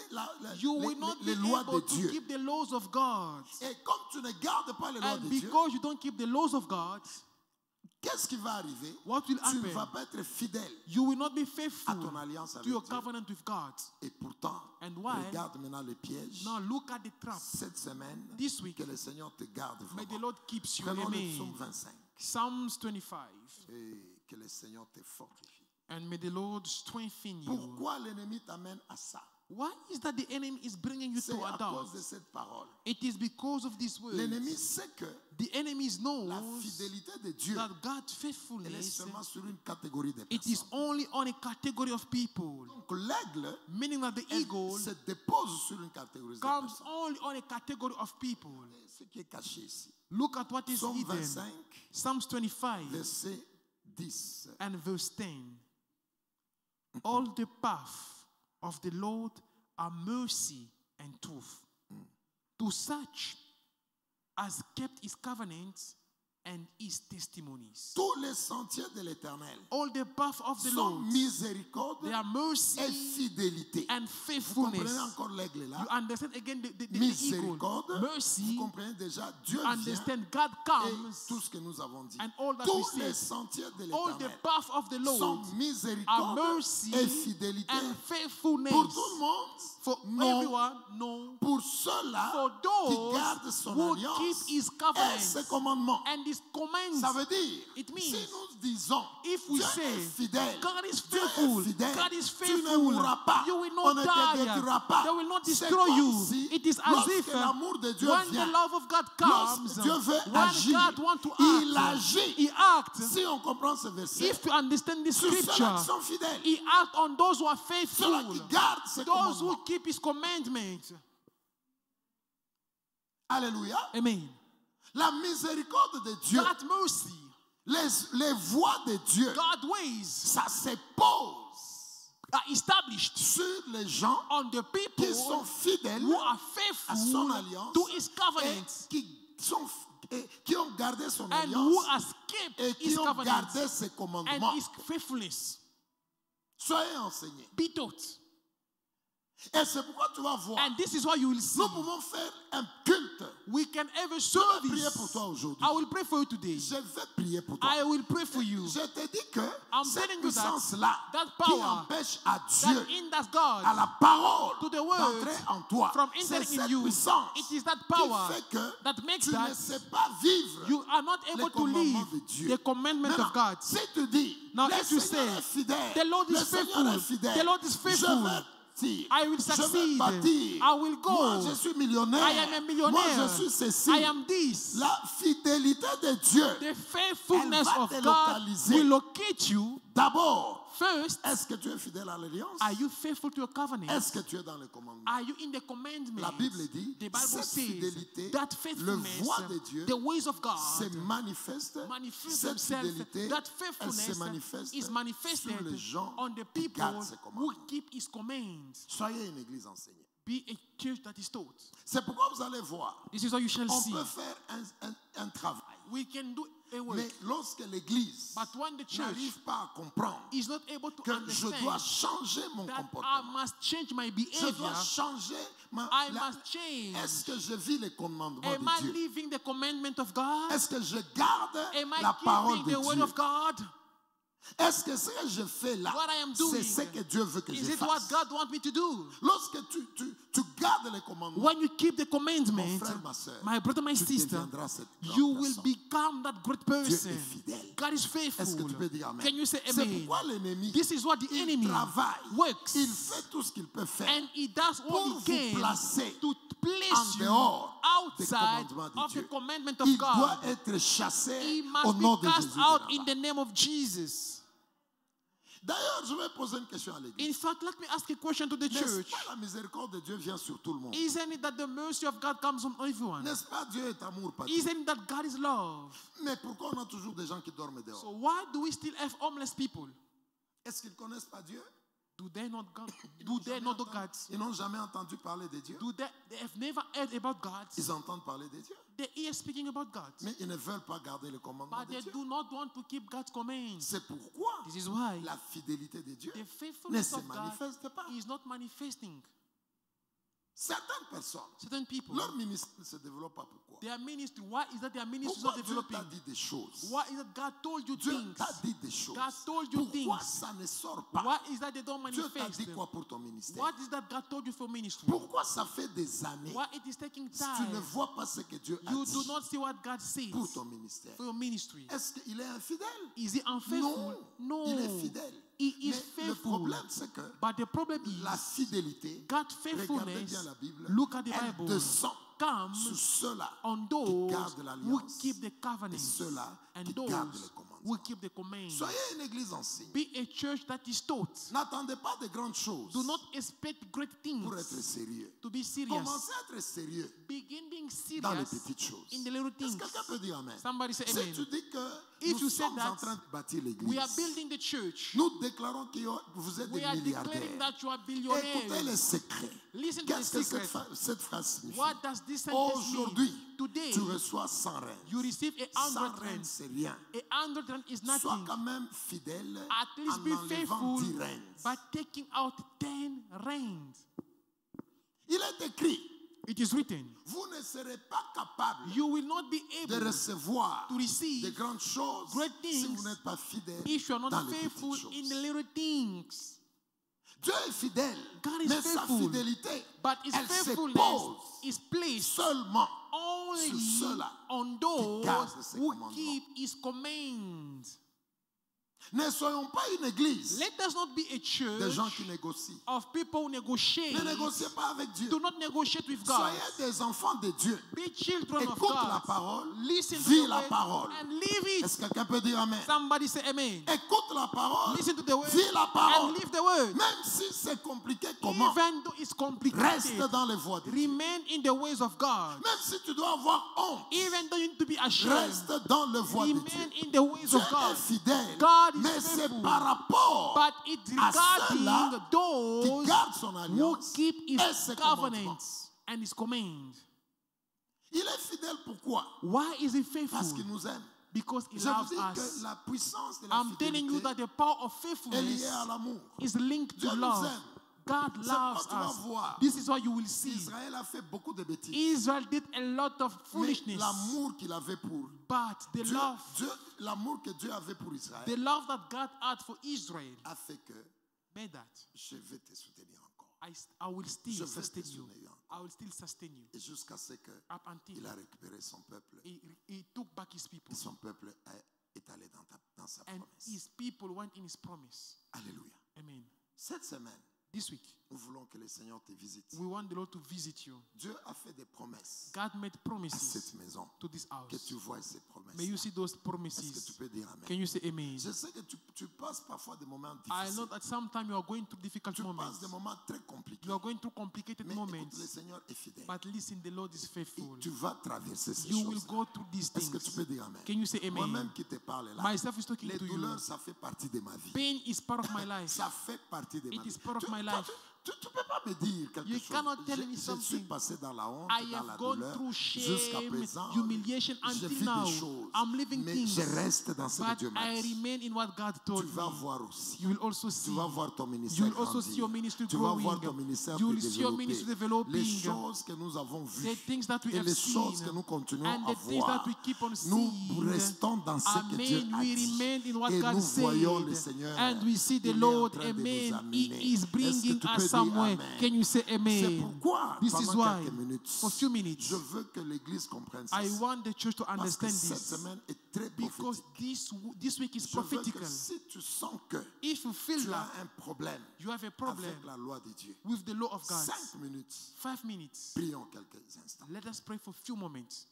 You will not be les lois able de to Dieu. keep the laws of God. Et comme tu ne gardes pas les lois And de Dieu, because you don't keep the laws of God, qu'est-ce qui va arriver? what will Tu ne vas happen? pas être fidèle You will not be à ton faithful alliance to avec your Dieu. covenant with God. Et pourtant, And why? regarde maintenant les pièges. Now look at the trap. Cette semaine, This week, que le Seigneur te garde may the vraiment. Lord keeps you. Prenons le Amen. psaume 25 Psalms 25. et que le Seigneur te fortifie. And may the Lord strengthen you. Pourquoi l'ennemi t'amène à ça? Why is that the enemy is bringing you C'est to à a cause de doubt? cette parole. It is because of this word. L'ennemi sait que The enemy la knows fidélité de Dieu, that God's elle est faithfulness, seulement sur une catégorie de it is personnes. only on a category of people. Donc l'aigle, Meaning that the elle eagle se dépose sur une catégorie de comes personnes. only on a category of people. Et ce qui est caché ici. Look at what is Psaume hidden. 25, Psalms 25 verset 10. and verse 10. All the path of the Lord are mercy and truth. To such as kept his covenants and his testimonies. Tous les sentiers de l'Éternel All the path of the sont Lord, miséricorde they are mercy et fidélité. and Vous comprenez faithfulness. encore l'aigle là? You understand again the eagle. Miséricorde. Mercy. Vous comprenez déjà, Dieu vient Understand God et comes. tout ce que nous avons dit. And all that we Tous les said. sentiers de All the l'Éternel path of the sont Lord are miséricorde mercy et fidélité. and faithfulness. Pour tout le monde, For non. everyone, no. Pour ceux-là For qui those gardent son who alliance keep his et covenants ses commandements. and his commands. Ça veut dire, It means, si nous disons, if we Dieu say, est fidèle, God is Dieu est faithful, fidèle, God is tu ne faithful, mourras pas, you will on not ne te die, détruira pas. they will not C'est destroy comme you. si, It is as lorsque if l'amour de Dieu when vient, the love of God comes, lorsque Dieu veut when agir, God wants to il act, agit. he acts. Si on comprend ce verset, If you understand this sur ceux-là scripture, qui sont fidèles, he acts on those who are ceux-là faithful, qui gardent ses those who commandements. keep his commandments. Alléluia. Amen. La miséricorde de Dieu That mercy les voies de Dieu, God's ways ça se pose are established sur les gens on the people qui sont fidèles who are à son faithful alliance to his et covenant qui ont gardé son and alliance who has kept et qui his ont covenant gardé ses and commandements. his faithfulness. Soyez enseignés. Be taught. Et c'est pourquoi tu vas voir, And this is why you will see. nous pouvons faire un culte. We can ever Je vais prier service. pour toi aujourd'hui. I will pray for you today. Je vais prier pour toi. I will pray for you. Je te dis que I'm cette telling you that puissance-là that qui power empêche à That Dieu, hinders God à la parole, to the word d'entrer en toi, from c'est entering in cette you. puissance It is that qui power fait que that makes tu ne that sais pas vivre you are not les able to commandements live de Dieu. the commandment Maintenant, of God. si tu dis, Now, le if you Seigneur say, est fidèle, the Lord is le Seigneur faithful, est fidèle, the Lord is je faithful, vais bâtir, I will je vais succeed, bâtir, I will go, moi je suis millionnaire, I am a millionaire, moi je suis ceci. I am this. La fidélité de Dieu, The faithfulness Elle va of te God localiser. will locate you. d'abord, First, est-ce que tu es fidèle à l'alliance? are you faithful to your covenant? Est-ce que tu es dans les commandements? Are you in the commandments? La Bible dit, The Bible cette says fidélité, that le faithfulness, voie de Dieu, the ways of God, se manifeste, manifest cette themselves. fidélité, That elle se faithfulness manifeste is manifested sur les gens on the qui people gardent ses who commandements. keep His commands. Soyez une église enseignée. Be a church that is taught. C'est pourquoi vous allez voir, This is what you shall on see. peut faire un travail, We can do a work, mais lorsque l'église but when the church n'arrive pas à comprendre is not able to que je dois understand changer mon that I comportement, must change my je behavior, dois changer I must change. Est-ce que je vis les commandements Am de I Dieu? living the commandment of God? Est-ce que je garde Am I la parole keeping de the word Dieu? of God? Est-ce que ce que je fais là, What I am c'est doing, ce que Dieu veut que Is je it what fasse? God wants me to do? Lorsque tu gardes les commandements, When you keep the mon commandment, frère, ma soeur, my brother, my tu sister, deviendras cette grande you will personne. become that great Dieu person. est fidèle. God is Est-ce que faithful. tu peux dire Amen? Can you say C'est amen? pourquoi l'ennemi, This is what the il enemy travaille, works. il fait tout ce qu'il peut faire And he does pour what vous he can placer to en place you dehors des outside commandements de of the Dieu. commandment of Il doit God. être chassé He au must nom be de cast Jésus. de out in Nazareth. the name of Jesus. D'ailleurs, je vais poser une question à l'église. In fact, let me ask a question to the N'est-ce church. pas la miséricorde de Dieu vient sur tout le monde? Isn't it that the mercy of God comes on everyone? N'est-ce pas Dieu est amour patrie? Isn't it that God is love? Mais pourquoi on a toujours des gens qui dorment dehors? So why do we still have homeless people? Est-ce qu'ils ne connaissent pas Dieu? Do they not God? Ils Do n'ont they jamais not know entendu- God? Ils n'ont jamais entendu parler de Dieu. They have never heard about God? Ils entendent parler de Dieu. They hear speaking about God, Mais ils ne veulent pas garder le commandement but de they Dieu. do not want to keep God's commands. C'est pourquoi This is why la fidélité de Dieu the ne faithfulness se of God manifeste pas. is not manifesting. Certaines personnes, Certain people, leur ministère ne se développe pas. Pourquoi? their ministry, why is that their ministry is Pourquoi not Dieu developing? t'a dit des choses? Why is that God told you Dieu things? t'a dit des choses. God told you Pourquoi things. ça ne sort pas? Why is that they don't Dieu t'a manifest? dit quoi pour ton ministère? What is that God told you for ministry? Pourquoi ça fait des années Why it is taking tu ne time? vois pas ce que Dieu a You dit do not see what God says pour ton ministère? for your ministry. Est-ce qu'il est infidèle? Is he unfaithful? Non, il est fidèle. He is Mais le faithful. problème, c'est que But the problem is, la fidélité, God's regardez faithfulness, bien la Bible, look at the elle Bible, descend sur comes ceux-là on qui those gardent who l'alliance keep the et covenant ceux-là and qui gardent les those commandements. who keep the command. Soyez une église enseignée. Be a church that is taught. N'attendez pas de grandes choses Do not expect great pour être things sérieux. to be serious. Commencez à être sérieux Begin being dans les serious petites choses. in the little Est-ce things. que quelqu'un peut dire Amen? Somebody say Si amen. tu dis que If nous you say sommes that, en train de bâtir We are l'église, building the church. nous déclarons que vous êtes We des are declaring milliardaires. that you are Écoutez billionaires. les secrets. Listen to the Qu'est-ce que secret. cette phrase signifie? What does this sentence Aujourd'hui, mean? Today, tu reçois 100 reins. you receive 100 100 reins, rand. c'est rien. 100 rand is Sois nothing. quand même fidèle At least en be enlevant faithful 10 reins. by taking out 10 rand. Il est écrit, It is written, vous ne serez pas capable you will not be de able recevoir to receive de grandes choses great si things vous n'êtes pas fidèle if you are dans not les faithful petites in the choses. little things. Dieu est fidèle, God is mais sa faithful, fidélité, But his elle se faithfulness pose is placed seulement only sur ceux-là on gardent those ses who commandements. keep his commands. Ne soyons pas une église Let us not be a de gens church qui négocient. of people who negotiate. Ne négociez pas avec Dieu. Do not negotiate with God. Soyez des enfants de Dieu. Be children of Écoute la God. parole, Listen to vis the la word parole. and live it. Est-ce que quelqu'un peut dire amen? Somebody say amen. Écoute la parole, Listen to the word vis la parole. and live the word. Même si c'est compliqué, comment? Even though it's Reste complicated, dans les voies de Dieu. remain in the ways of God. Même si tu dois avoir honte, Even though you need to be ashamed, reste dans les voies de Dieu. remain in the ways Dieu of God. est fidèle, God is mais c'est faithful. par rapport But it's à ceux-là regarding qui those gardent son who alliance keep et his ses covenants and his commands. Il est fidèle pourquoi? Why is he Parce qu'il faithful? nous aime. Because he Je vous loves dis us. que la puissance de la I'm telling you that fidélité the power of est liée faithfulness à l'amour. is linked Dieu to nous love. aime. God C'est pourquoi loves tu vas us. voir. This is what you will see. Israël a fait beaucoup de bêtises. Israel did a lot of Mais foolishness, l'amour qu'il avait pour but the l'amour que Dieu avait pour the Israël love that God had for Israel a fait que made that je vais te soutenir encore. I will Je still vais te sustain you. soutenir encore. I will still sustain you Et jusqu'à ce qu'il up until a récupéré son peuple he took back his people et son peuple est allé dans sa and promesse. his people went in his promise. Alléluia. Amen. Cette semaine, This week, nous voulons que le Seigneur te visite. we want the Lord to visit you. Dieu a fait des promesses God made à promises cette maison. to this Que house. tu vois ces promesses. May you see those Est-ce que promises. tu peux dire amen? Can you say amen? Je sais que tu passes parfois des moments I difficiles. know that sometimes you are going through difficult Tu passes moments. des moments très compliqués. You are going through complicated Mais moments. écoute, le Seigneur est fidèle. But listen, the Lord is faithful. Tu vas traverser ces You will choses. go through these Est-ce que tu things. peux dire amen? Can you say amen? Moi-même qui te parle là, Myself is talking les to you. douleurs, ça fait partie de ma vie. Pain is part of my life. Ça fait partie de ma It vie. is part of Tu- my toi, life. Tu ne peux pas me dire quelque You chose. cannot tell me Je suis something. passé dans la honte, I dans la have gone douleur, through jusqu'à shame, présent. humiliation Je until vis now. des choses, I'm living mais things. je reste dans ce que But Dieu m'a I dit. remain in what God Tu told vas me. voir aussi. You will also Tu see. vas voir ton You ministère will also see your grandir. ministry Tu vas growing. voir ton ministère You te will see your ministry développer. Les developing. choses que nous avons vues The things that we et have les choses seen que nous continuons and à the things voir. that we keep on Nous seeing. restons dans ce que Dieu Amen. a We dit. remain in what Et God nous voyons le said. Seigneur. And we see the Il est Lord. en train de nous Amen. amener. He is Est-ce que bringing tu peux us dire somewhere. amen? Can you say C'est amen? pourquoi, This is pendant why, quelques minutes, for a few minutes, je veux que l'Église comprenne ça. I want the church to Parce que understand cette this. semaine est très Because prophétique. this week is Je veux prophetical. que si tu sens que If you feel tu that as un problème you have a problem avec la loi de Dieu, with the law of God, 5 minutes, 5 minutes, prions quelques instants. let us pray for a few moments.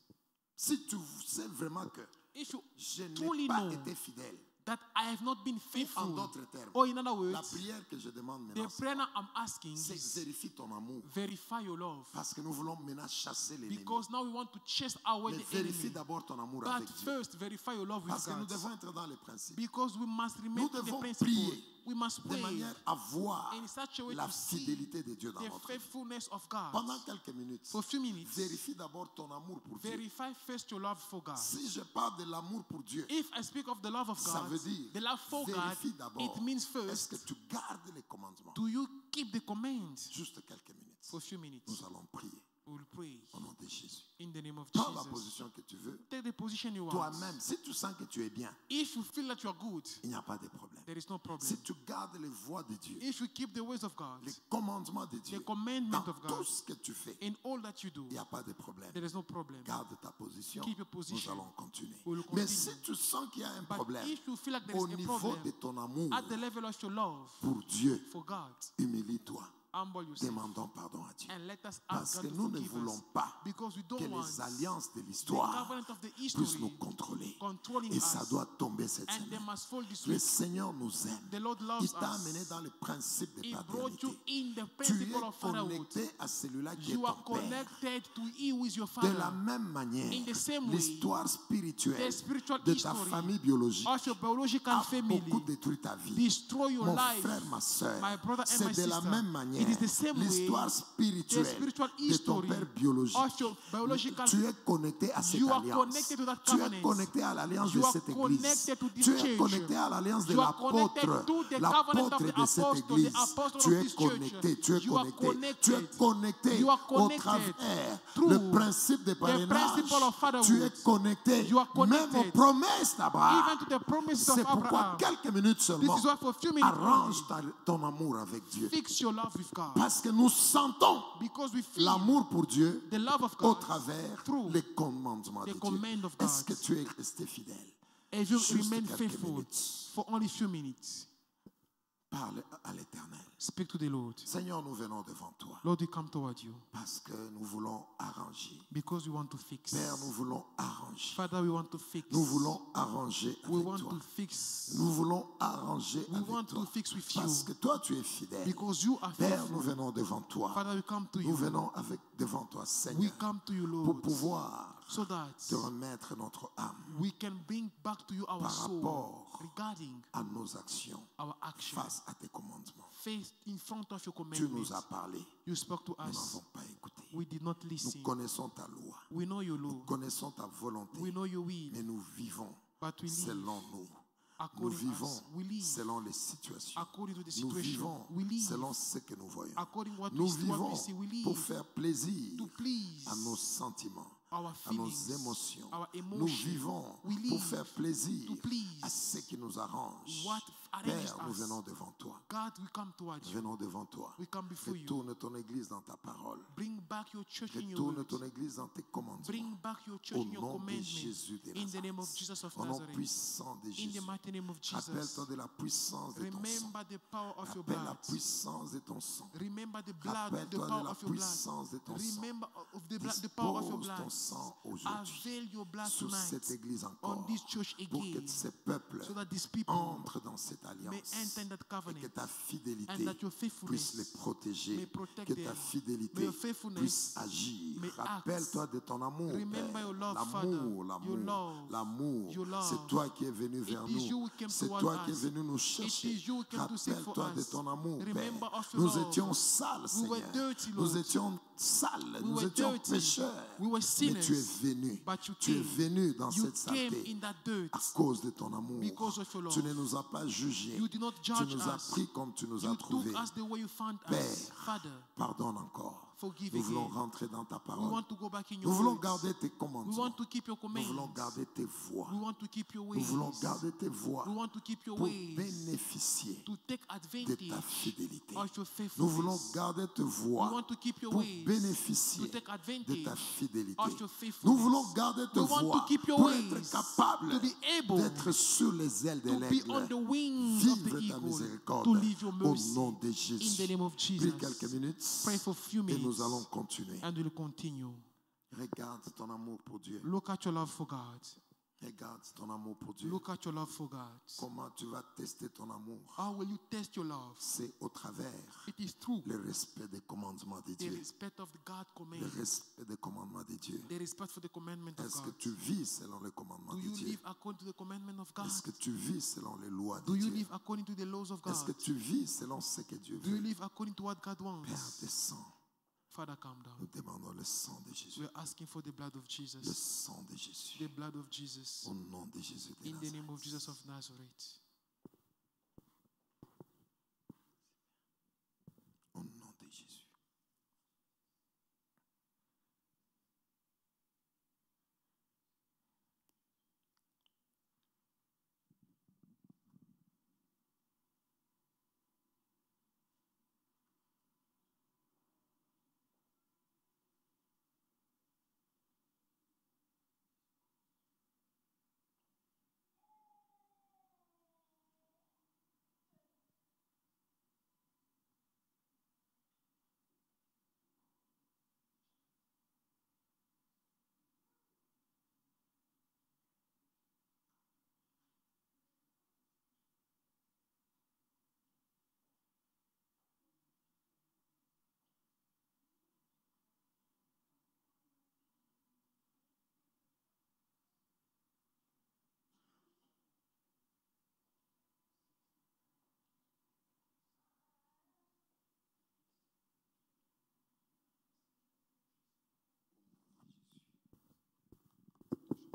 Si tu sais vraiment que If you je truly n'ai pas know été fidèle, that I have not been en faithful, d'autres termes, or in other la words, prière que je demande the maintenant, prayer now I'm asking c'est is vérifie ton amour. verify your love. Parce que nous voulons maintenant chasser l'ennemi. Because now we want to chase away Mais the vérifie enemy. d'abord ton amour But avec Dieu. first, verify your love with Parce que nous God. devons être dans les principes. Because we must remain Nous in the devons principle. prier We must de pray manière à voir in such a way la to see fidélité de Dieu dans the notre vie. faithfulness of God. Pendant quelques minutes, For a few minutes, vérifie d'abord ton amour pour Dieu. verify first your love for God. Si je parle de l'amour pour Dieu, If I speak of the love of ça God, veut dire the love for God, vérifie d'abord. it means Est-ce que first, tu gardes les commandements? do you keep the commands? Juste quelques minutes. For a few minutes, Nous allons prier we will pray au nom de Jésus. in the name of Prends la Jesus. position que tu veux. Take the position you want. Toi-même, si tu sens que tu es bien, If you feel that you are good, il n'y a pas de problème. there is no problem. Si tu gardes les voies de Dieu, If you keep the ways of God, les commandements de Dieu, the commandment dans of tout God, ce que tu fais, in all that you do, il n'y a pas de problème. there is no problem. Garde ta position. Keep your Nous position. allons continuer. We will Mais continue. si tu sens qu'il y a un But problème if you feel like there au is a niveau de problem ton amour at the level of your love pour Dieu, for God, humilie-toi. humble yourself Demandons pardon à Dieu. and let us Parce ask que God nous to ne forgive voulons us. pas Because we que don't want les alliances de the l'histoire covenant of the puissent history nous contrôler. controlling Et ça us, doit tomber cette and they semaine. must fall this Le week. Seigneur nous aime. The Lord Il loves t'a amené us. dans le principe de He brought you paternité. in the Tu principle es of fatherhood. connecté à celui-là qui est You are ton Père. connected to He who is your De la Father. même manière, In the same way, l'histoire spirituelle the spiritual de ta history famille biologique of your biological a family beaucoup détruit ta vie. destroy your Mon life. frère, ma soeur, My brother and c'est my de la sister. même manière. It is the same way L'histoire the spirituelle spiritual de ton history père biologique. of your biological Tu es connecté à cette You are alliance. connected to that Tu es covenant. connecté à l'alliance de You are cette église. connected to this Tu es church. connecté à l'alliance de You are connected l'apôtre. to the covenant of L'apôtre the de cette apostle, église. the apostle Tu of es this church. connecté. Tu es You are connecté. Tu es connected. connecté You are au connected travers through le principe de parrainage. principle of fatherhood. Tu es connecté You are connected même aux promesses d'Abraham. even to the promises of C'est pourquoi Abraham. quelques minutes seulement, This is why for a few minutes arrange ton amour avec Dieu. fix your love with God. Parce que nous sentons Because we feel l'amour pour Dieu the love of au God travers through les commandements de the Dieu. command of Est-ce que God. tu es resté fidèle? If you Juste remain quelques faithful minutes. for only few minutes, Parle à l'Éternel. speak to the Lord. Seigneur, nous venons devant toi Lord, we come toward you parce que nous voulons arranger. because we want to fix. Père, nous voulons arranger. Father, we want to fix. Nous voulons arranger We avec want toi. to fix. Nous voulons arranger We avec want toi. to fix with Parce que you toi, tu es fidèle. because you are Père, nous faithful. venons devant toi. Father, we come to Nous you. venons devant toi, We Seigneur, come to you, pour Lord, pouvoir so that te remettre notre âme we can bring back to you our par soul rapport regarding à nos actions our action. face à tes commandements. Face in front of your Tu nous commandments. as parlé, You spoke to nous us. n'avons pas écouté. We did not Nous listen. connaissons ta loi, We know your nous law. connaissons ta volonté, We know your will. mais nous vivons But we live selon nous. Nous according vivons us. We live selon les situations. according to the Nous situation. vivons We live selon ce que nous voyons. according what Nous we vivons see. We live pour faire plaisir to please à nos sentiments, our à nos feelings, émotions. our Nous emotions. vivons We pour live faire plaisir to please à ce qui nous arrange. what arranges Père, nous us. venons devant toi. God, we come towards Nous you. venons devant toi. We come before you. Retourne ton église dans ta parole. Bring back your church in your Retourne word. ton église dans tes commandements. Bring back your church Au in your nom de commandments. Jésus de In the name of Nazareth. Jesus of Au nom Nazareth. puissant de In Jésus. the mighty name of Jesus. Rappelle-toi de la puissance de ton sang. Remember the power of your Rappelle la blood. puissance de ton sang. Remember the blood, the Rappelle-toi power de la of your blood. puissance de ton sang. Remember of the blood, the power of your Dispose blood. ton sang aujourd'hui Avail your blood sur tonight cette église on encore this church pour que again, ces peuples so that these people entrent dans cette may alliance enter in that et que covenant, ta fidélité and that your puisse les faithfulness protéger, may protect que ta them. May fidélité your faithfulness puisse agir. may act. Rappelle-toi de ton amour, Remember Père. your love, L'amour, Father. Your l'amour, love. l'amour. Your love. C'est toi qui es venu vers It is you nous. who came C'est toward toi qui es us. venu nous It chercher. is you who came to seek for Rappelle-toi de us. ton amour, Remember Père. of your Nous love. étions sales, We were Seigneur. dirty, Nous Lord. étions sales, We nous were étions dirty. pécheurs. We were Mais sinners. tu es venu. But you Tu es came. venu dans You cette came saleté in that dirt à cause de ton amour. because of your love. Tu ne nous as pas jugés. You did not Tu judge nous as us. pris comme tu nous You as trouvés. took us the way you found us. Père, Father, pardonne encore. forgive Nous voulons again. rentrer dans ta We parole. want to go back in Nous your voulons words. garder tes We commandements. want to keep your Nous voulons commands. garder tes voies. We want to keep your Nous ways. voulons garder tes voies We want to keep your pour ways. bénéficier To take de advantage ta fidélité. of your Nous voulons faithfulness. garder tes We voies want to keep your pour ways. bénéficier To take de advantage ta fidélité. of your Nous faithfulness. voulons garder tes We want to voies keep your pour ways. être capable To be able d'être sur les ailes de to be on l'aigle. the wings of the Vive ta eagle. miséricorde To live your au mercy. nom de In Jésus. the name of Prie Jesus. quelques minutes Pray for a few et nous minutes. allons continuer. And we'll continue. Regarde ton amour pour Dieu. Look at your love for God. Regarde ton amour pour Dieu. Look at your love for God. Comment tu vas tester ton amour? How will you test your love? C'est au travers It is through le respect des commandements de the Dieu. respect of the God Le command. respect des commandements de Dieu. The respect for the commandment of Est-ce que God. tu vis selon les commandements Do de you Dieu? live according to the commandment of God? Est-ce que tu vis selon les lois de Do you Dieu? live according to the laws of Est-ce que God? tu vis selon ce que Dieu Do you veut? live according to what God Père, wants? descends. Father, calm down. Nous demandons le sang de Jésus. We're asking for the blood of Le Jesus. sang de Jésus. The blood of Jesus. Au nom de Jésus de In the name of Nazareth. Jesus of Nazareth. Au nom de Jésus.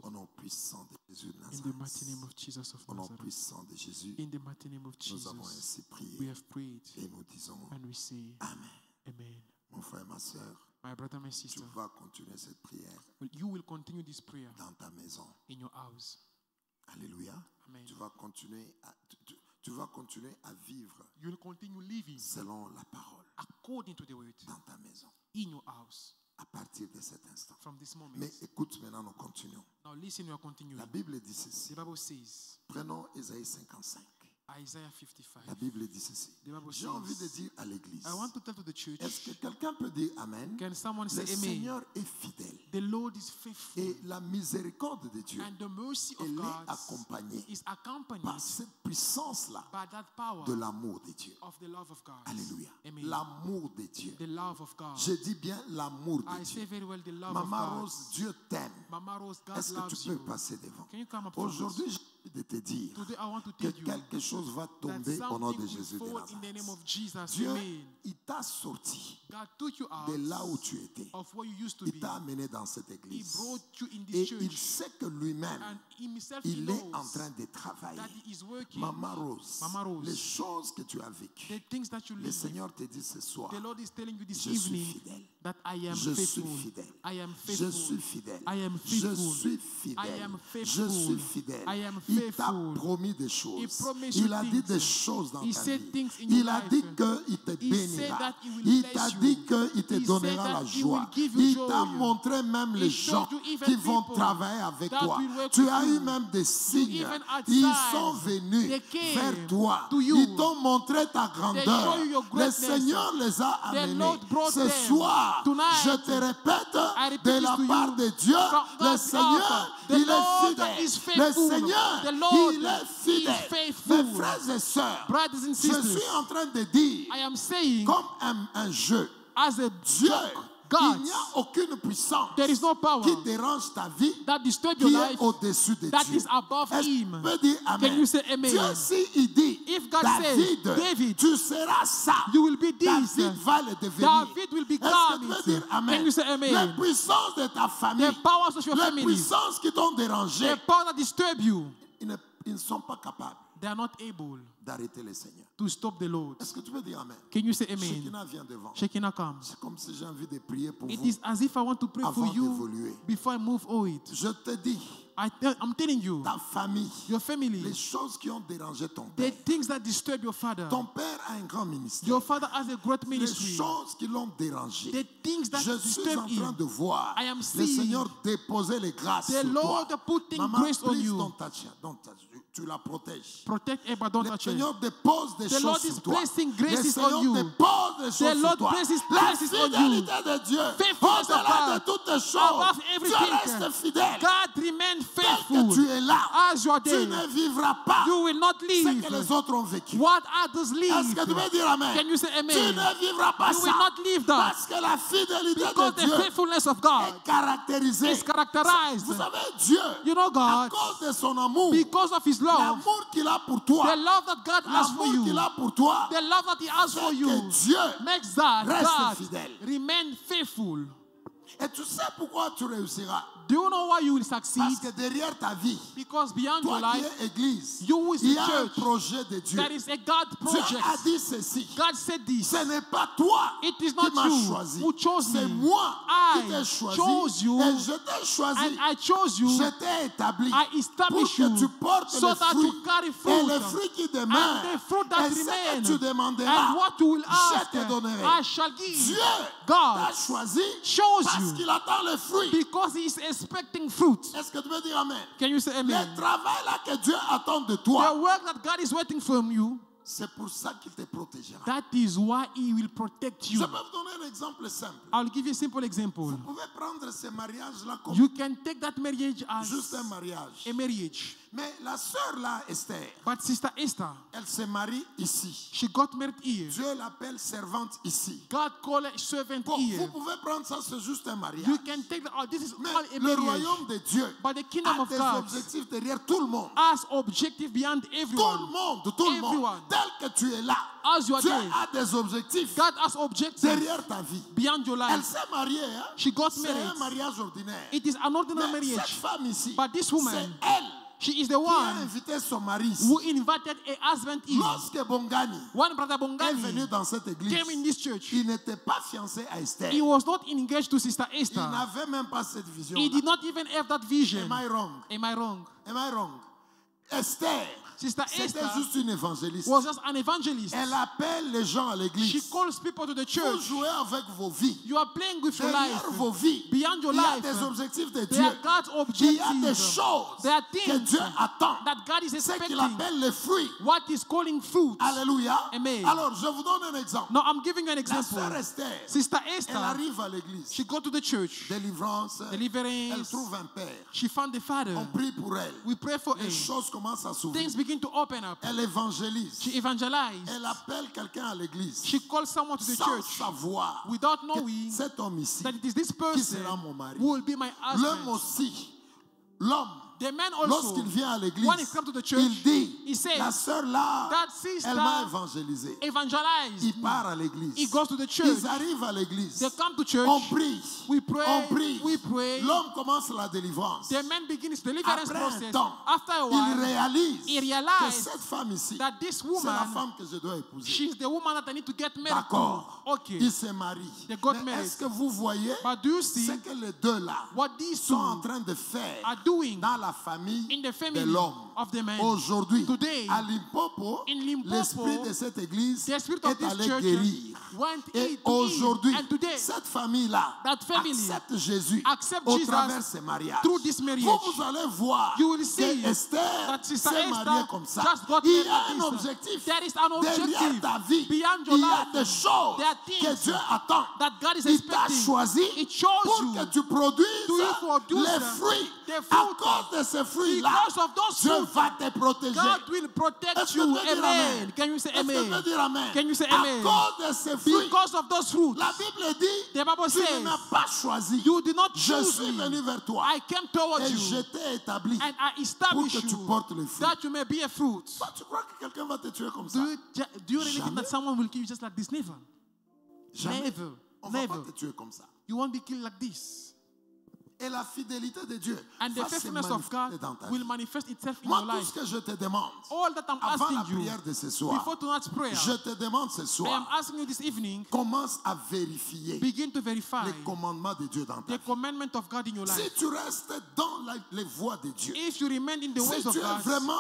Au nom puissant de Jésus de In the mighty Nazareth. name of Jesus of Au nom Nazareth. puissant de Jésus, In the mighty name of nous avons Jesus. ainsi prié We have prayed et nous disons and we say, Amen. Amen. Mon frère, ma soeur, My brother, my tu sister, vas continuer cette prière you will continue this prayer dans ta maison. in your house. Alléluia. Amen. Tu vas continuer tu vas continuer à vivre You will continue living selon la parole according to the word dans ta maison. in your house. à partir de cet instant. from this moment. Mais écoute, maintenant nous continuons. Now listen, we are continuing. La Bible dit ceci. The Bible says, Prenons Ésaïe 55. Isaiah 55. La Bible dit ceci. The Bible J'ai envie de says, dire à l'église. I want to tell to the church, Est-ce que quelqu'un peut dire Amen? can someone Le say amen? Seigneur est fidèle. The Lord is faithful, Et la miséricorde de Dieu, and the mercy of elle est God accompagnée is accompanied par cette puissance-là by that power de l'amour de Dieu. of the love of God. Alléluia. Amen. L'amour de Dieu. The love of God. Je dis bien l'amour de I Dieu. say very well the love Maman of God. Rose, Dieu t'aime. Mama Rose, God Est-ce que loves tu peux you. passer devant? Can you come up front? Aujourd'hui, j'ai envie de te dire Today I want to que tell you quelque chose va that tomber au nom something de will Jésus de fall in the name Nazareth. of Jesus. Dieu, Amen. il t'a sorti God took you out de là où tu étais. of where you used to Il be. t'a amené dans cette He église. brought you in Et this il church, sait que lui-même, and himself il he est en knows train de travailler. that he is working. Maman Rose, Mama Rose, les choses que tu as vécues, the things that you le live, Seigneur te dit ce soir, the Lord is telling you this je suis evening fidèle. that I am Je suis faithful. fidèle. I am Je faithful. suis fidèle. I am Je faithful. suis I fidèle. am Je faithful. suis fidèle. I am Il t'a faithful. promis des choses. He promised Il you a dit things. des choses dans He ta said vie. things in Il your a life. dit qu'il te He said bénira. that he will Il bless t'a you. dit qu'il te He said donnera that la he joie. will give you Il joy. t'a montré même He les showed gens you even qui vont people travailler avec that toi. will work Tu with as you. eu même des signes. even outside, Ils sont venus they came vers toi. to you. Ils t'ont montré ta grandeur. show you your Le greatness. Seigneur les a The amenés. Lord brought Ce them. soir, Tonight, je te répète, I repeat de this la to part you. de Dieu, From le God's Seigneur, altar. The il Lord est fidèle. is Le faithful. Seigneur, The Lord il est is fidèle. faithful. Mes frères et sœurs, Brothers and je sisters, suis en train de dire, I am saying, comme un jeu, as a Dieu, joke, il God, n'y a aucune puissance there is no power qui dérange ta vie, that disturb your qui est life, au-dessus de that Dieu. is above Est-ce que him. tu peux dire Amen? Can you say amen? Dieu, s'il dit, If God David, says, David, tu seras ça, you will be this. David va le devenir. David will Est-ce que become tu peux it. dire Amen? Can you say amen? Les puissances de ta famille, The powers of your les family, puissances qui t'ont dérangé, the power that disturb you, ils ne sont pas capables they are not able d'arrêter le Seigneur. to stop the Lord. Est-ce que tu peux dire Amen? Can you say amen? Shekinah vient devant. Shekinah comes. C'est comme si j'ai envie de prier pour It vous is as if I want to pray avant for you d'évoluer. before I move on it. Je te dis, I'm telling you, ta famille, your family, les choses qui ont dérangé ton the père. things that disturb your father. Ton père a un grand ministère. Your father has a great Les ministry. choses qui l'ont dérangé. The things that Je suis disturb en train him. de voir I am le seeing Seigneur déposer les grâces the sur Lord toi. putting Maman, grace on please you. don't touch her. Don't touch her. Tu la protèges. Protect her, but don't Le touch her. Seigneur dépose des The Lord choses is sur toi. placing Le graces Seigneur on you. dépose des choses Lord sur toi. places La graces on you. fidélité de Dieu. Faithfulness of Au-delà de God. toutes les Above choses. Dieu everything. reste fidèle. God remain Tel faithful. que tu es là, As you are tu there, ne vivras pas you will not ce live que les autres ont vécu. what others Est-ce que tu live. veux dire Amen? Can you say Tu amen? ne vivras pas You ça. will not live that. Parce que la fidélité Because de the Dieu faithfulness of God est caractérisée. is characterized. Vous savez, Dieu, You know à God, cause de son amour, because of His love, l'amour qu'il a pour toi, the love that God has for l'amour you, qu'il a pour toi, the love that He has for fait you, que Dieu makes that reste God fidèle. remain faithful. Et tu sais pourquoi tu réussiras? Do you know why you will succeed? Parce que derrière ta vie, Because beyond toi your qui life, es église, you who is il y the a un church, projet de Dieu. there is a God Dieu a project. dit ceci. God said this. Ce n'est pas toi It is qui not m'as you choisi. who chose C'est me. moi qui I t'ai choisi. chose you, Et je t'ai choisi. And I chose you. Je t'ai établi I pour establish que tu you portes so les that fruits. you carry Et fruit. les fruits qui demeurent, And the fruit that et ce remain. que tu demanderas, And what you will ask, je te donnerai. I shall give. Dieu God t'a choisi chose parce you qu'il attend les fruits. because He is expecting fruit. Est-ce que tu veux dire Amen? Can you say Le amen? travail là que Dieu attend de The toi, work that God is waiting from you, c'est pour ça qu'il te protégera. that is why He will protect Je you. peux vous donner un exemple simple. I'll give you a simple example. Vous pouvez prendre ce mariage-là comme You can take that marriage as juste un mariage. a marriage. Mais la sœur là, Esther, But Sister Esther, elle se marie ici. she got married here. Dieu l'appelle servante ici. God called a servant Bon, here. vous pouvez prendre ça, c'est juste un mariage. You can take that. Oh, this is Mais all a le marriage. royaume de Dieu But the kingdom a of des God objectifs derrière tout le monde. has objective beyond Tout le everyone. monde, tout le monde. Everyone. Tel que tu es là, As you are Dieu there, a des objectifs God has objectives derrière ta vie. beyond your Elle life. s'est mariée, hein? She got C'est married. un mariage ordinaire. It is an ordinary Mais cette marriage. femme ici, But this c'est woman, elle she is the qui a one invité son mari ici. who invited a husband in. Lorsque Bongani One brother est venu Bongani dans cette église, came in this church. il n'était pas fiancé à Esther. He was not engaged to Sister Il Esther. n'avait même pas cette vision. He did not even have that vision. Am I wrong? Am I wrong? Am I wrong? Esther Sister c'était Esther juste une évangéliste. was just an evangelist. Elle appelle les gens à She l'église. calls people to the Vous church. jouez avec vos vies. You are playing with your life. Derrière vos vies, Beyond your il y a life, des objectifs de there are Dieu. God's Il y a des objectives. choses There are que things Dieu attend. that God is C'est qu'il expecting. appelle les fruits. What is calling fruit. Alléluia. Amen. Alors, je vous donne un exemple. Now I'm giving you an La example. sœur Esther, Sister elle Esther, arrive à l'église. she go to the church. Délivrance. Elle Deliverance. trouve un père. She found the father. On prie pour elle. We pray for Les her. choses commencent à s'ouvrir. Things begin to open up. Elle évangélise. She evangelized. Elle appelle quelqu'un à l'église. She calls someone to the Sans church savoir without que knowing cet homme ici, that it is this qui person sera mon mari. who will be my L'homme husband. aussi, l'homme, The man also, lorsqu'il vient à l'église, when he comes to the church, il dit, he says, la sœur là, that sister elle m'a évangélisé. evangelized. Il part à l'église. He goes to the church. Ils arrivent à l'église. They come to church. On prie. We pray. On prie. We pray. L'homme commence la délivrance. The man begins the deliverance Après un process. temps, After a il while, réalise he que realized cette femme ici, that this c'est la woman, femme que je dois épouser. she's the woman that I need to get married D'accord. to. Okay. Il se marie. They got Mais married. est-ce que vous voyez But do you see ce que les deux là what these sont en two train de faire are doing dans la famille in the de family l'homme? of the man? Aujourd'hui, Today, à Limpopo, in Limpopo, l'esprit de cette église the spirit of est this allé church guérir. went Et to aujourd'hui, heal. And today, cette famille-là that family accepte Jésus accept au Jesus travers de ses mariages. through this marriage. Vous allez voir You will see que Esther that Sister s'est mariée Esther comme ça. just got Il y married a un like this. objectif. There is an Derrière objective ta vie, beyond your il y a life. des choses There are things que Dieu attend. that God is Il t'a expecting. choisi It shows pour you que tu produises to you produce les fruits. the À fruit. cause de ces fruits-là, Because of those Dieu fruits, va te protéger. God will protect Est-ce que you. tu veux dire Amen. amen? Can you say Est-ce que tu amen? veux dire amen? Can you say À amen? cause de ces fruits, Because of those fruits, la Bible dit, the Bible tu ne says, m'as pas choisi. you did not Je choose suis me. venu vers toi I came towards et you, je t'ai établi and I pour established que tu you portes le fruit. that you may be a fruit. Toi, tu crois que quelqu'un va te tuer comme ça? Do you really think Jamais. that someone will kill you just like this? Never. Jamais. Never. On va Never. pas te tuer comme ça. You won't be killed like this. Et la fidélité de Dieu And the va se faithfulness of God manifester dans ta will vie. manifest itself in Moi, your tout life. ce que je te demande, All that I'm avant la asking you prière de ce soir, before tonight's prayer, je te demande ce I am soir, asking you this evening, commence à vérifier begin to verify les commandements de Dieu dans ta the vie. commandment of God in your Si life. tu restes dans les voies de Dieu, If you remain in the si ways of tu es God, vraiment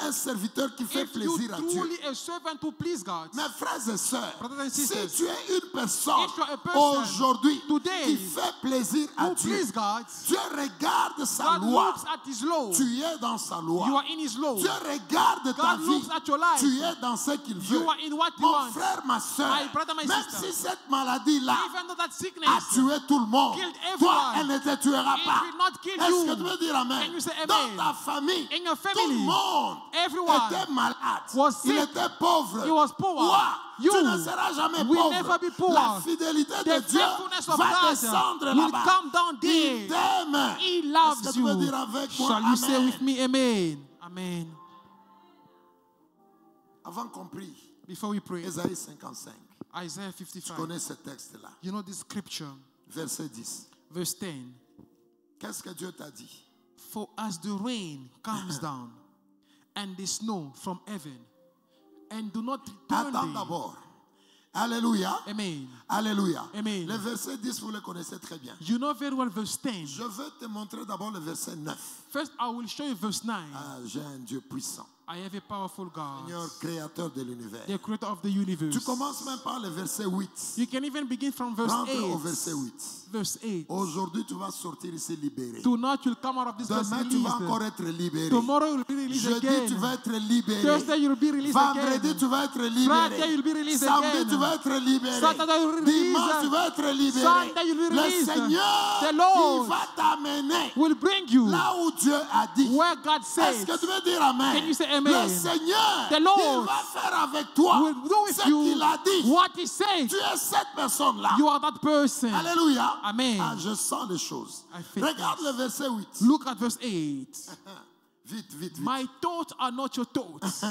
un serviteur qui fait if you plaisir à Dieu, truly a servant to please God, mes frères et sœurs, Brothers and si sisters, tu es une personne if you are a person aujourd'hui today qui fait plaisir à who Dieu, please God, Dieu regarde sa God loi, looks at His law. tu es dans sa loi. You are in His law. Dieu regarde ta God vie, looks at your life. tu es dans ce qu'il veut. You are in what He Mon wants. frère, ma soeur, My brother, my même sister. si cette maladie-là Even though that a sickness tué tout le monde, killed toi, everyone, elle ne te tuera it pas. will not kill Est-ce you. que tu veux dire amen? Can you say Dans amen? ta famille, In your tout le family, monde everyone était malade. was Il sick. était pauvre. He was poor. Toi, You tu ne seras jamais will pauvre. never be poor. La fidélité de The Dieu faithfulness of va God descendre will là-bas. come down Il there. t'aime. He Est-ce loves que tu veux you. dire avec moi Shall you say amen? with me amen? Amen. Avant qu'on prie, Before we pray, Ésaïe 55. Isaiah Tu 55. connais ce texte-là. You know this scripture, Verset 10. verse 10. Qu'est-ce que Dieu t'a dit? For as the rain comes down and the snow from heaven, and do not return Attends there. d'abord. Alléluia. Amen. Alléluia. Amen. Le verset 10, vous le connaissez très bien. You know very well verse 10. Je veux te montrer d'abord le verset 9. First, I will show you verse 9. Ah, j'ai un Dieu puissant. I have a powerful God, Seigneur, créateur de l'univers. the creator of the universe. Tu commences même par le verset 8. You can even begin from verse Rentre 8. au verset 8. Verse 8. Aujourd'hui, tu vas sortir ici libéré. Tonight you'll come out of this place Demain, tu vas released. encore être libéré. Tomorrow you'll be released Jeudi, again. tu vas être libéré. Thursday you'll be released Vendredi, again. tu vas être Friday libéré. you'll be released Samedi, again. tu vas être libéré. Saturday you'll be Dimanche, released. tu vas être libéré. Sunday you'll be Le released. Seigneur, The Lord il va t'amener will bring you là où Dieu a dit. where God Est-ce says. que tu veux dire amen? Can you say amen? Le Seigneur, The Lord il va faire avec toi will do with ce you qu'il a dit. what He said. Tu es cette personne-là. You are that person. Alléluia. Amen. Ah, je sens les choses. I feel Regarde this. le verset 8. Look at verse 8. Vite, vite, vite. My thoughts are not your thoughts,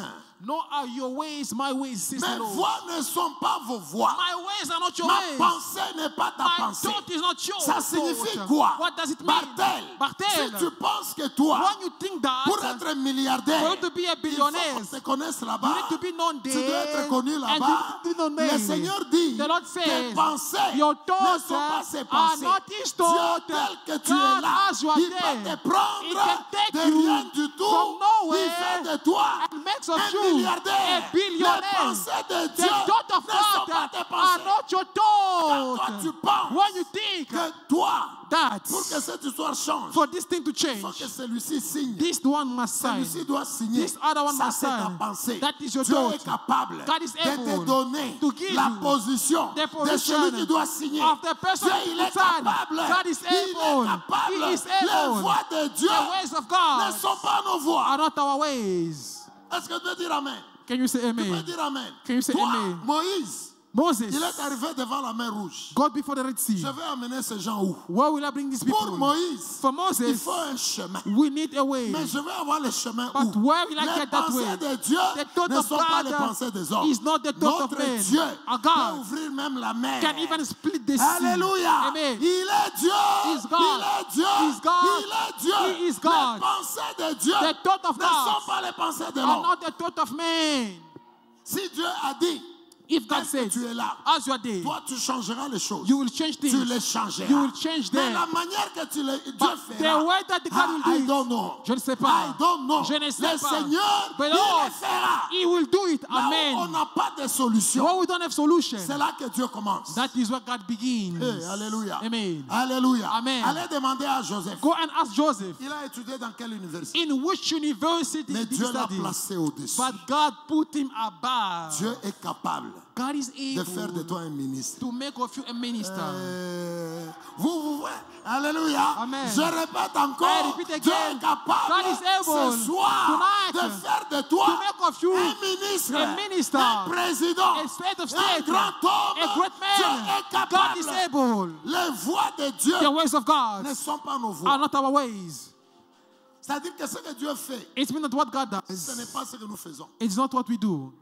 nor are your ways my ways, says the Mes Lord. voix ne sont pas vos voix. My ways are not your Ma ways. pensée n'est pas ta My pensée. thought is not your Ça signifie thought. quoi? What does it mean? Bartel, Bartel, si tu penses que toi, when you think that pour être milliardaire, for you to be a il faut billionaire, qu'on te connaisse you là-bas. need to be known Tu there, dois être connu and là-bas. you need to be known Le there. Seigneur dit, The Lord tes says, pensées your ne thoughts sont pas ses are pensées. not his Dieu thoughts. tel que tu es God, là, as you are il there, va te He prendre can take de you rien du tout. from nowhere Il fait de toi and makes of un you milliardaire. a billionaire. Les pensées de The Dieu thoughts of ne sont pas God tes are pensées. not your Quand toi thoughts. tu penses When you think que toi, that pour que cette histoire change, for this thing to il faut change, que celui-ci signe. this one must sign. Celui-ci doit signer. This other one Ça, must c'est ta sign. pensée. That is your Dieu thought. est capable God is de te able donner to give la you position the de position celui qui doit signer. of the person Dieu, who il est sign. capable. God is Il est able. capable. He is Les able. voies de Dieu The ways of ne God sont pas nos voies. are not our ways. Est-ce que tu peux dire Amen? Can you say Tu peux amen? dire Amen. Can you say Toi, amen? Moïse, Moses, il est arrivé devant la mer rouge. God before the Red Je Sea. vais amener ces gens où? Where will I bring these Pour people? Moïse, For il Moses, faut un chemin. we need a way. Mais je vais avoir le chemin But où? where will I Les get that way? pensées de Dieu The thought ne of sont pas les God pensées des hommes. is not the thought of Notre men. Dieu Our peut God ouvrir même la mer. can even split the sea. Alléluia. Amen. Il est Dieu. He's God. Il est Dieu. He's God. Il est Dieu. He is God. Les pensées de Dieu The thought of ne sont God pas les pensées de are l'homme. not the thought of men. Si Dieu a dit, If God dès que says, tu es là, as you are there, toi tu changeras les choses. you will change Tu things. les changeras. You will change Mais them. la manière que Dieu But fera, the way that God will do I it, don't know. je ne sais I pas. don't know. Je ne sais Le pas. Seigneur, But il Lord, le fera. He will do it. Là où on Amen. n'a pas de solution, When we don't have solution, c'est là que Dieu commence. that is where God begins. Hey, alléluia. Amen. Alléluia. Amen. Allez demander à Joseph. Go and ask Joseph, Il a étudié dans quelle université? in which university Mais did he Dieu l'a study? placé au-dessus. But God put him above. Dieu est capable God is de faire de able toi un ministre. to make of you a minister. Vous, alléluia. Amen. Je répète I encore, repeat Dieu again, est capable God is able ce soir tonight de faire de toi to make of you un ministre, a minister, un président, a state of un state, grand homme. a great Dieu man. est God capable. is able. Les voies de Dieu The ways of God ne sont pas nos are voies. not our ways. C'est-à-dire que ce que Dieu fait, It's not what God ce n'est does. pas ce que nous faisons. It's not what we do.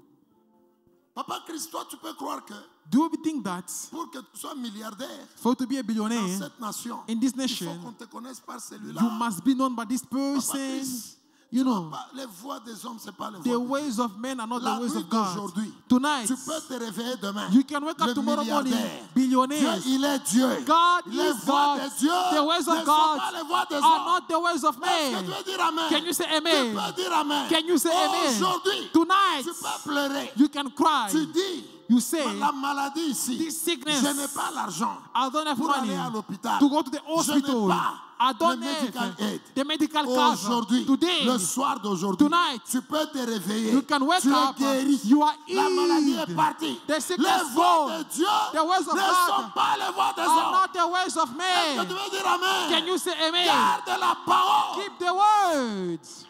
Papa Christ, toi, tu peux croire que Do we think that pour que tu sois milliardaire for to be a dans billionaire cette nation, in this il faut nation, qu'on te connaisse par celui-là. you must be known by this Papa person? Christ, You tu vas know, pas- les voies des hommes, c'est pas les the voies de Dieu. ways of men are not La the ways nuit of God. d'aujourd'hui, Tonight, tu peux te réveiller demain. you can wake up le tomorrow morning, milliardaire. billionaires. Dieu, il est Dieu. God Les is voies God. de Dieu The ways ne of sont God pas les voies des are hommes. not the ways of Est-ce que men. tu veux dire Amen? Can you say Tu amen? peux dire Amen. Can you say amen? Aujourd'hui, Tonight, tu peux pleurer. you can cry. Tu dis, You say, la maladie ici, this sickness, je n'ai pas l'argent I don't have pour money aller à l'hôpital. to go to the Je n'ai hospital. pas I don't le medical have aid. the medical cover. Aujourd'hui, Today, le soir d'aujourd'hui, tonight, tu peux te réveiller. you can wake tu es up. guéri. You are La maladie est healed. partie. The Les sickness voies gone. de Dieu The ways of ne God sont pas les voies des are hommes. not the ways of Est-ce que men. tu veux dire Amen? Can you say amen? Garde la parole. Keep the words.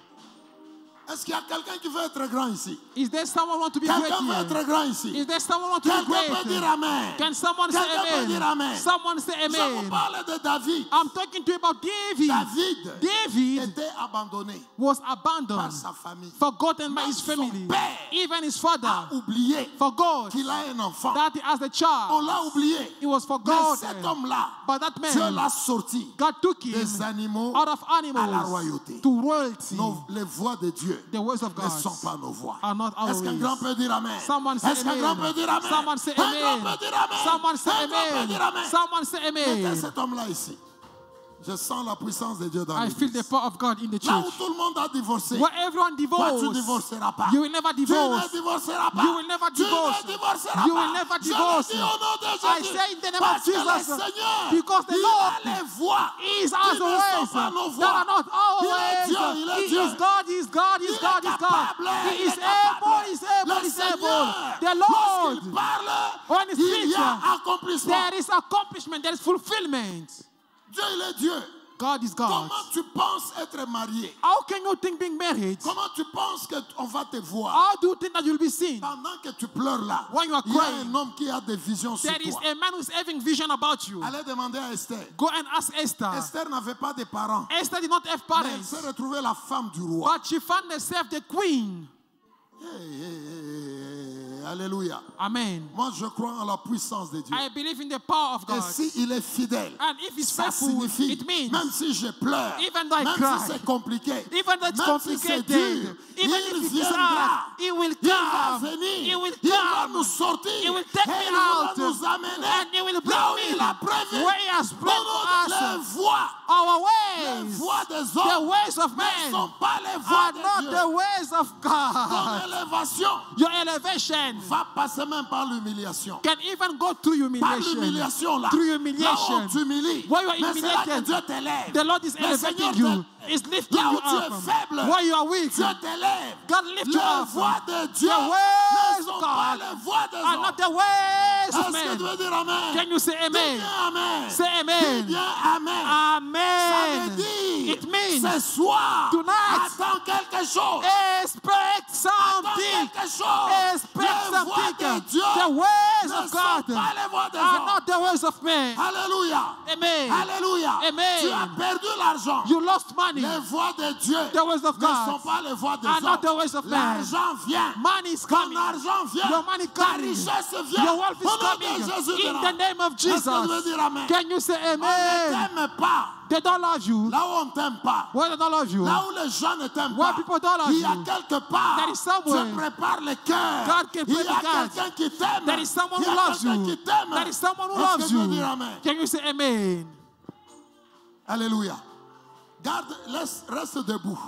Est-ce qu'il y a quelqu'un qui veut être grand ici? Is there someone want to be great Quelqu'un veut here? être grand ici? Is there someone want to be Quelqu'un peut dire great? Amen? Can someone say Quelqu'un peut dire amen? Amen? Someone say Je vous amen. parle de David. I'm talking to you about David. David était abandonné was par abandoned, sa famille. forgotten by Même his son family. père Even his a father oublié forgot qu'il a un enfant. that he has a On child. l'a oublié. He was Mais cet forgotten. homme-là, But that Dieu man, l'a sorti God took him des animaux out of à la animals royauté. to royalty. Les voies de Dieu The ways of ne God sont pas nos voies. are not our Est-ce qu'un ways. grand peut dire Amen? Someone say Est-ce qu'un grand peut amen. dire Amen? Someone say Un grand amen. peut dire Amen. Someone say Un grand peut amen. dire Amen. Someone say Mettez amen. cet homme-là ici. Je sens la puissance de Dieu dans I feel the l'église. power of God in the Là où church. tout le monde a divorcé, Where everyone toi tu ne divorces, divorceras pas. you will never Tu ne divorce. divorceras pas. You will never Tu divorce. ne divorceras You pas. will never Je le divorce. dis au nom de I Jésus. say in the name of Parce que le Jesus, Seigneur, because the il Lord a les voies is qui our ne sont ways pas nos that voies. are not our Il est Dieu, ways. il est He Dieu. is God, he is God, he is Il God, est he is God. capable, He il is est capable. able, he is able, Le he is Seigneur, able. The Lord, lorsqu'il parle, when he il y speaks, a accomplissement. there is accomplishment, there is fulfillment. Dieu, il est Dieu. God is God. Comment tu penses être marié? How can you think being married? Comment tu penses qu'on va te voir? How do you think that you'll be seen? Pendant que tu pleures là, When you are il y a crying, un homme qui a des visions sur there is toi. a man who's having vision about you. Allez demander à Esther. Go and ask Esther. Esther n'avait pas de parents. Esther did not have Mais elle parents, s'est retrouvée la femme du roi. but she found herself the queen. Alléluia. Amen. Moi, je crois en la puissance de Dieu. I believe in the power of Et God. s'il est fidèle, And if he's ça faithful, signifie, it means, même si je pleure, even though I même cry, si c'est compliqué, even though it's même si c'est complicated, dur, Even il if it is viendra. hard, He will Il va come. venir. He will Il va come. nous sortir. He will take et me il va out. nous amener And He will bring là où me il a prévu. where He has planned for Les us. voies, Our les ways, voies des the hommes ways of ne men sont pas les voies are de not Dieu. the ways of Ton God. élévation Your elevation va passer même par l'humiliation. can even go through Par humiliation. l'humiliation là. Through Là où humiliation. on t'humilie. Where you are Mais c'est là que humiliated, Dieu t'élève. The Lord is Le Seigneur elevating you. Is lifting Là où you tu es up. faible, Where you are weak, Dieu t'élève. God lift you Les up. voies de Dieu The ways ne sont of pas God les voies des are hommes. not the ways of Est-ce que men. tu veux dire Amen? Can you say Dis amen? bien Amen. Say Dis amen. bien Amen. Ça veut Amen. dire, It means ce soir, tonight, attends quelque chose. expect Attends something. quelque chose. Expect Les voies de something. Dieu The ways ne of sont God pas les voies des are hommes. not the ways of men. Alléluia. Amen. Alléluia. Amen. Tu as perdu l'argent. You lost money. Les voies de Dieu The ways of ne God sont pas les voies des are not the hommes. ways of men. L'argent vient. Money is Ton coming. argent vient. Your money Ta coming. richesse vient. Your wealth Au is nom de coming. Jésus de In the Nazareth. name of Est-ce que tu veux Jesus. dire Amen? Can you say On ne amen? t'aime pas. They don't love you. Là où on ne t'aime pas. Why they don't love you? Là où les gens ne t'aiment Where pas. people don't love Il y a you. quelque part. There is somewhere. Dieu prépare le cœur. God can Il y a prepare the heart. quelqu'un qui t'aime. There is someone Il y who a loves quelqu'un you. qui t'aime. There is someone who Est-ce que loves tu veux you. dire Amen? Can you say amen? Alléluia. Garde, reste debout.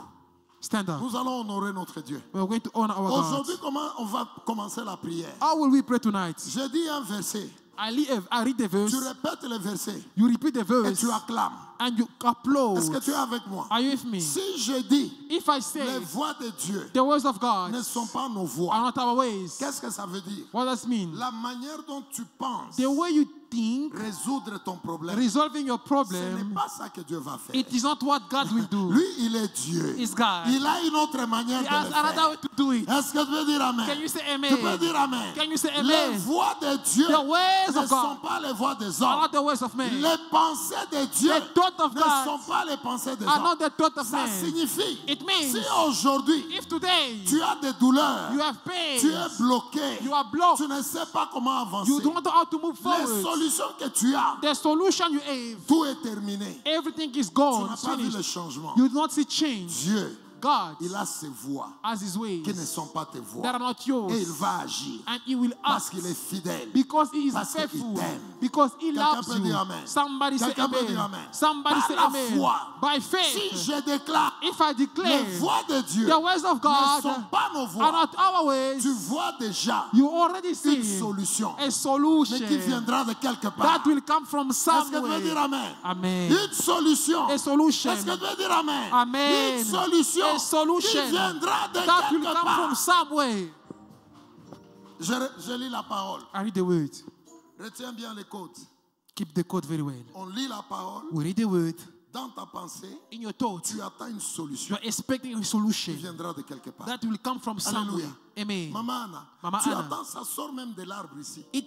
Stand up. Nous allons honorer notre Dieu. We're going to honor our God. Aujourd'hui, comment on va commencer la prière? How will we pray tonight? Je dis un verset. I read the verse. Tu répètes le verset You repeat the et verse. tu acclames. And you applaud. Est-ce que tu es avec moi? Are you with me? Si je dis If I say les voies de Dieu the words of God ne sont pas nos are voies, not our ways, qu'est-ce que ça veut dire? what does it mean? La manière dont tu penses The way you think, résoudre ton problème, resolving your ce n'est problem, pas ça que Dieu va faire. it is not what God will do. Lui, il est Dieu. It's God. Il a une autre manière He de has le another faire. way to do it. Est-ce que tu veux dire Amen? Can you say Tu peux amen? dire Amen. Can you say Les amen? voies de Dieu The ways ne of sont God pas les voies des are hommes. not the ways of men. Les pensées de Dieu The thought of ne God sont pas les pensées des are hommes. not the thought of Ça men. signifie, It means si aujourd'hui if today tu as des douleurs, you have pain, tu es bloqué, you are blocked, tu ne sais pas comment avancer, you don't know how to move les forward, solutions que tu as, the solution you have, tout est terminé. everything is Tu gone, n'as it's pas vu le finished. changement. You do not see change. Dieu, God il a ses voies has his ways qui ne sont pas tes voies. that are not yours, Et il va agir and he will parce act qu'il est fidèle. because he is Parce qu'il faithful, t'aime. because he Quelqu'un loves peut you. dire amen. Somebody say Quelqu'un peut dire amen. amen. Somebody Par say la amen. foi, By Si faith, je déclare if I les declare voies de Dieu the ways of ne God sont pas nos are voies, not our ways, tu vois déjà you already see une solution, a mais solution qui viendra de quelque part. that will come from Est-ce que tu veux somewhere. dire amen? Amen. Une solution. A solution. Est-ce que tu veux dire amen? Amen. Une solution A solution qui viendra de that will quelque come part. from somewhere. Je lis la parole. I read the word. Retiens bien les codes. Keep the code very well. On lit la parole. We read the word. Dans ta pensée, In your thoughts, tu attends une solution you are expecting a qui solution viendra de quelque part. that will come from somewhere. Alléluia. Amen. Maman Anna, Maman tu Anna. attends, ça sort même de l'arbre ici. It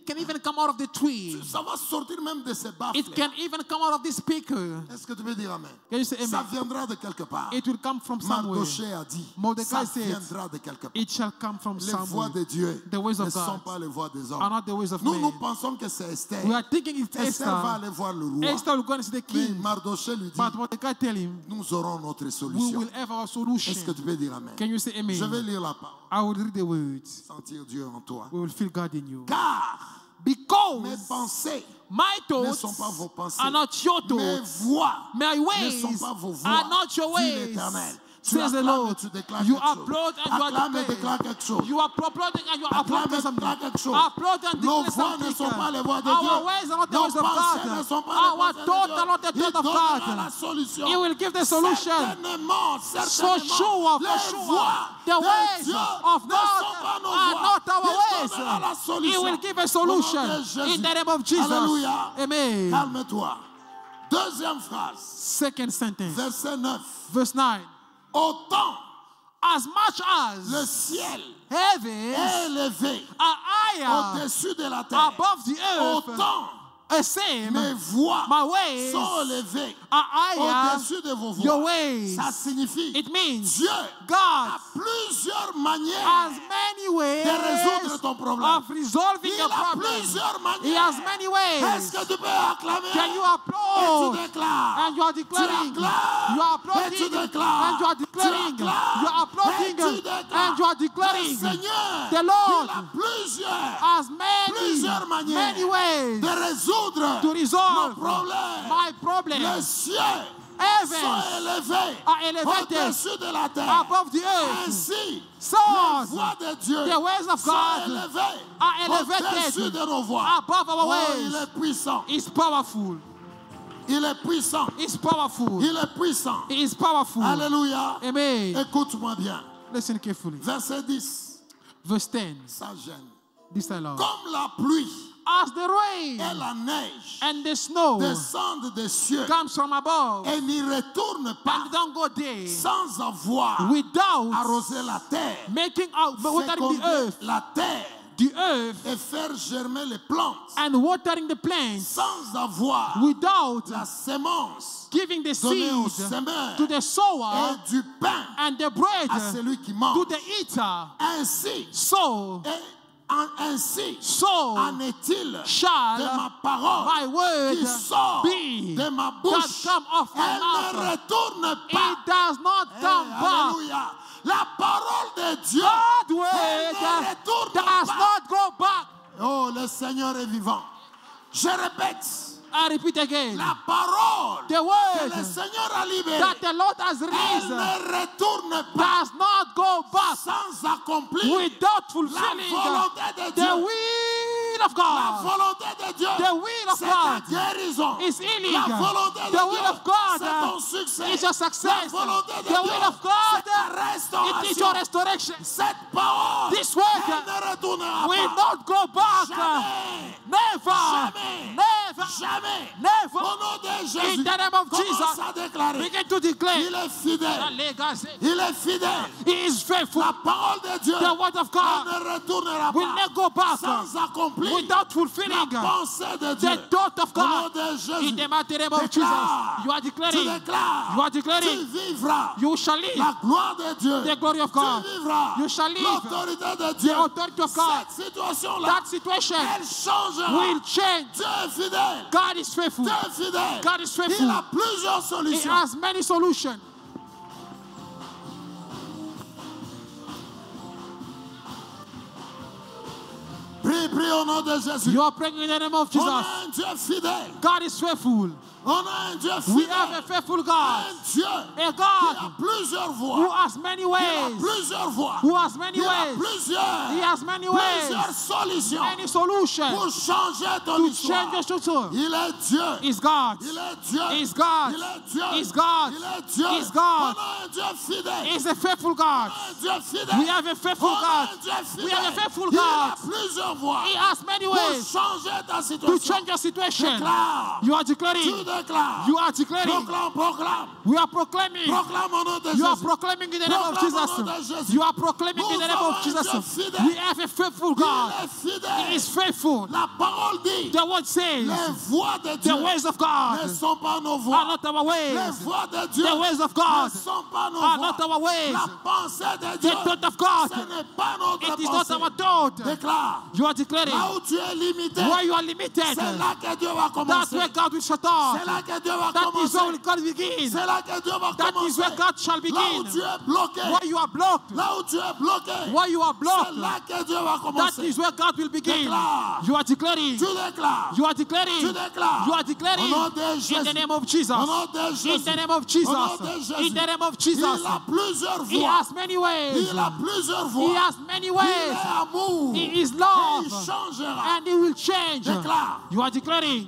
can even come out of the tree. Ça va sortir même de ces baffles. It can even come out of the speaker. Est-ce que tu veux dire amen? Can you say Ça amen? viendra de quelque part. It will come from somewhere. Mardoché a dit, Mordecai ça said, viendra de quelque part. It shall come from Les voies somewhere. de Dieu The ways ne of sont God pas les voies des are hommes. not the ways of Nous, nous men. pensons que c'est Esther. We are thinking it's Esther va Esther. aller voir le roi. Esther will go and see the Mais king. Mardoché lui dit, But Mordecai tell him, nous aurons notre we solution. will have our Est-ce solution. que tu peux dire amen? Can you say Je vais amen? lire la parole. I will read the words. Sentir Dieu en toi. We will feel God in you. Car mes Because pensées my ne thoughts sont pas vos pensées. are not your Mes thoughts. voix My ne ways sont pas vos voix. are not your Dit ways. l'Éternel. Tu Says the acclames Lord. et tu déclares You quelque chose. applaud and you are Acclame et déclare declaring. quelque chose. You are applauding and you are Acclame applauding et something. déclare quelque chose. Applaud and Nos declare voix ne something. sont pas les voix de Our Dieu. ways are not the Nos ways of pensées God. ne sont pas Our les pensées thoughts de are not the Dieu. Il thoughts of donnera la God. solution. He will give the solution. Certainement, For certainement, sure, les for sure. voix The de ways Dieu of ne God sont pas nos are voix. not our Il donnera la ways. solution. He will give a Au nom solution de Jésus. in the name of Jesus. Alléluia. Amen. Calme-toi. Deuxième phrase, Second sentence, verset 9. verse 9. Autant As much le as ciel heavens est élevé are higher au-dessus de la terre, above the earth, autant the same, mes voix my ways sont élevées are higher au-dessus de vos your voix. ways. Ça signifie It means Dieu God a plusieurs manières has many ways de résoudre ton problème. of resolving Il your a problem. plusieurs He manières. has many ways. Est-ce que tu peux acclamer? Can you Et applaud? tu déclares. And you are declaring. Tu acclames. You are Et tu applauding. déclares. And you are declaring. Tu acclames. You are applauding. Et you are Le declaring Seigneur, the Lord il a plusieurs has plusieurs manières many ways de résoudre to nos resolve problèmes. my Les problems. cieux Heavens sont élevés are elevated au-dessus de la terre. above the earth. Ainsi, So, les voies de Dieu the ways of sont God élevées are au-dessus elevated de nos voies. above our Oh, il ways. est puissant. It's powerful. Il est puissant. It's powerful. Il est puissant. It is powerful. Alléluia. Amen. Écoute-moi bien. Listen carefully. Verset 10. Verse 10. Ça gêne. This I love. Comme la pluie As the rain et la neige and the snow descendent des cieux comes from above et n'y retournent pas and don't go there sans avoir without arrosé la terre, making out watering the féconder earth, la terre and et faire germer les plantes, watering the plants sans avoir without la sémence giving the donnée au seed semeur to the sower et du pain and the bread à celui qui to mange. the eater. Ainsi, So ainsi So en est-il shall de ma parole my word qui sort be de ma that bouche. come off my Elle ne mouth. retourne It pas. does not come back. Alléluia. La parole de Dieu, God's elle word ne retourne does pas. not go back. Oh, le Seigneur est vivant. Je répète, I repeat again. la parole The que word le Seigneur a libérée, that the Lord has elle released ne retourne pas does not go back sans accomplir without la fulfilling volonté de the Dieu. will of La God. volonté de Dieu, The will of c'est ta God guérison. is healing. La volonté de The will Dieu, of God c'est ton succès. is your success. La volonté de The Dieu, will of God c'est ta it is restauration. your restoration. Cette parole, This word elle ne retournera will pas. not go back. Jamais. Never. Jamais. Never. Jamais. Never. Au nom de Jésus, In the name of commence Jesus, à déclarer. begin to declare. Il est fidèle. Il est fidèle. He is faithful. La parole de Dieu, The word of God elle ne retournera will pas not go back sans accomplir without fulfilling la pensée de Dieu. the thought of Au nom God. de Jésus, In the mighty name of Jesus, déclare, you are tu declaring, déclares, you are tu declaring, vivras you shall live la gloire de Dieu. the glory of God. Tu vivras You shall live l'autorité de Dieu. the authority of God. Cette situation-là, That situation elle changera. will change. Dieu est fidèle. God is faithful. Dieu est fidèle. God is faithful. Il a plusieurs He solutions. has many solutions. Prie au nom de Jésus. You are praying in the name of On Jesus. a un Dieu fidèle. God is faithful. On a un Dieu We have a fidèle. faithful God. Un Dieu A qui a God plusieurs who voies. has many Il a ways. plusieurs voies. Who has many Il a ways. plusieurs, He has many plusieurs ways. solutions Many solutions pour changer ton to histoire. change your structure. Il est Dieu. Is God. Il est Dieu. Is God. Il est Dieu. Is God. Il est Dieu. Is God. On a un Dieu fidèle. Is a faithful God. Un Dieu fidèle. We have a faithful On a God. un Dieu fidèle. We have a faithful Il a God. plusieurs voies He has many pour ways changer ta to situation. change your situation. Déclare. You are Tu declaring. déclares. You are declaring. Proclame, proclame. We are proclaiming. Proclame au nom de You are Jésus. proclaiming in the name of Proclame au nom de Jesus. Jésus. You are proclaiming in the name of Nous avons un Dieu Jesus. fidèle. We have a faithful God. Il est fidèle. He is faithful. La parole dit, The word says les voies de Dieu the ways of ne God sont pas nos are voies. not our Les ways. voies de Dieu The ways of ne God sont pas nos are voies. not our ways. La pensée de The Dieu, thought of God, ce n'est pas notre it is not pensée. our thought. Déclare, You are declaring là où tu es limité, where you are limited. c'est là que Dieu va That's commencer. where God will shut C'est off. là que Dieu va That is where commencer. God begins. C'est là que Dieu va That is commencer. where God shall Là où begin. tu es bloqué, Where you are blocked. là où tu es bloqué, Where you are c'est blocked. là que Dieu va That commencer. is where God will begin. Déclare. You are declaring. Tu déclares. You are declaring. Tu déclares. You are Au declaring. nom de In Jésus. the name of Jesus. Au nom de In Jésus. the name of Au nom Jesus. de Jésus. In the name of Il Jesus. a plusieurs He voies. has many ways. Il a plusieurs He voies. has many Il ways. est amour. He is Et love. il changera. And he will change. Déclare. You are declaring.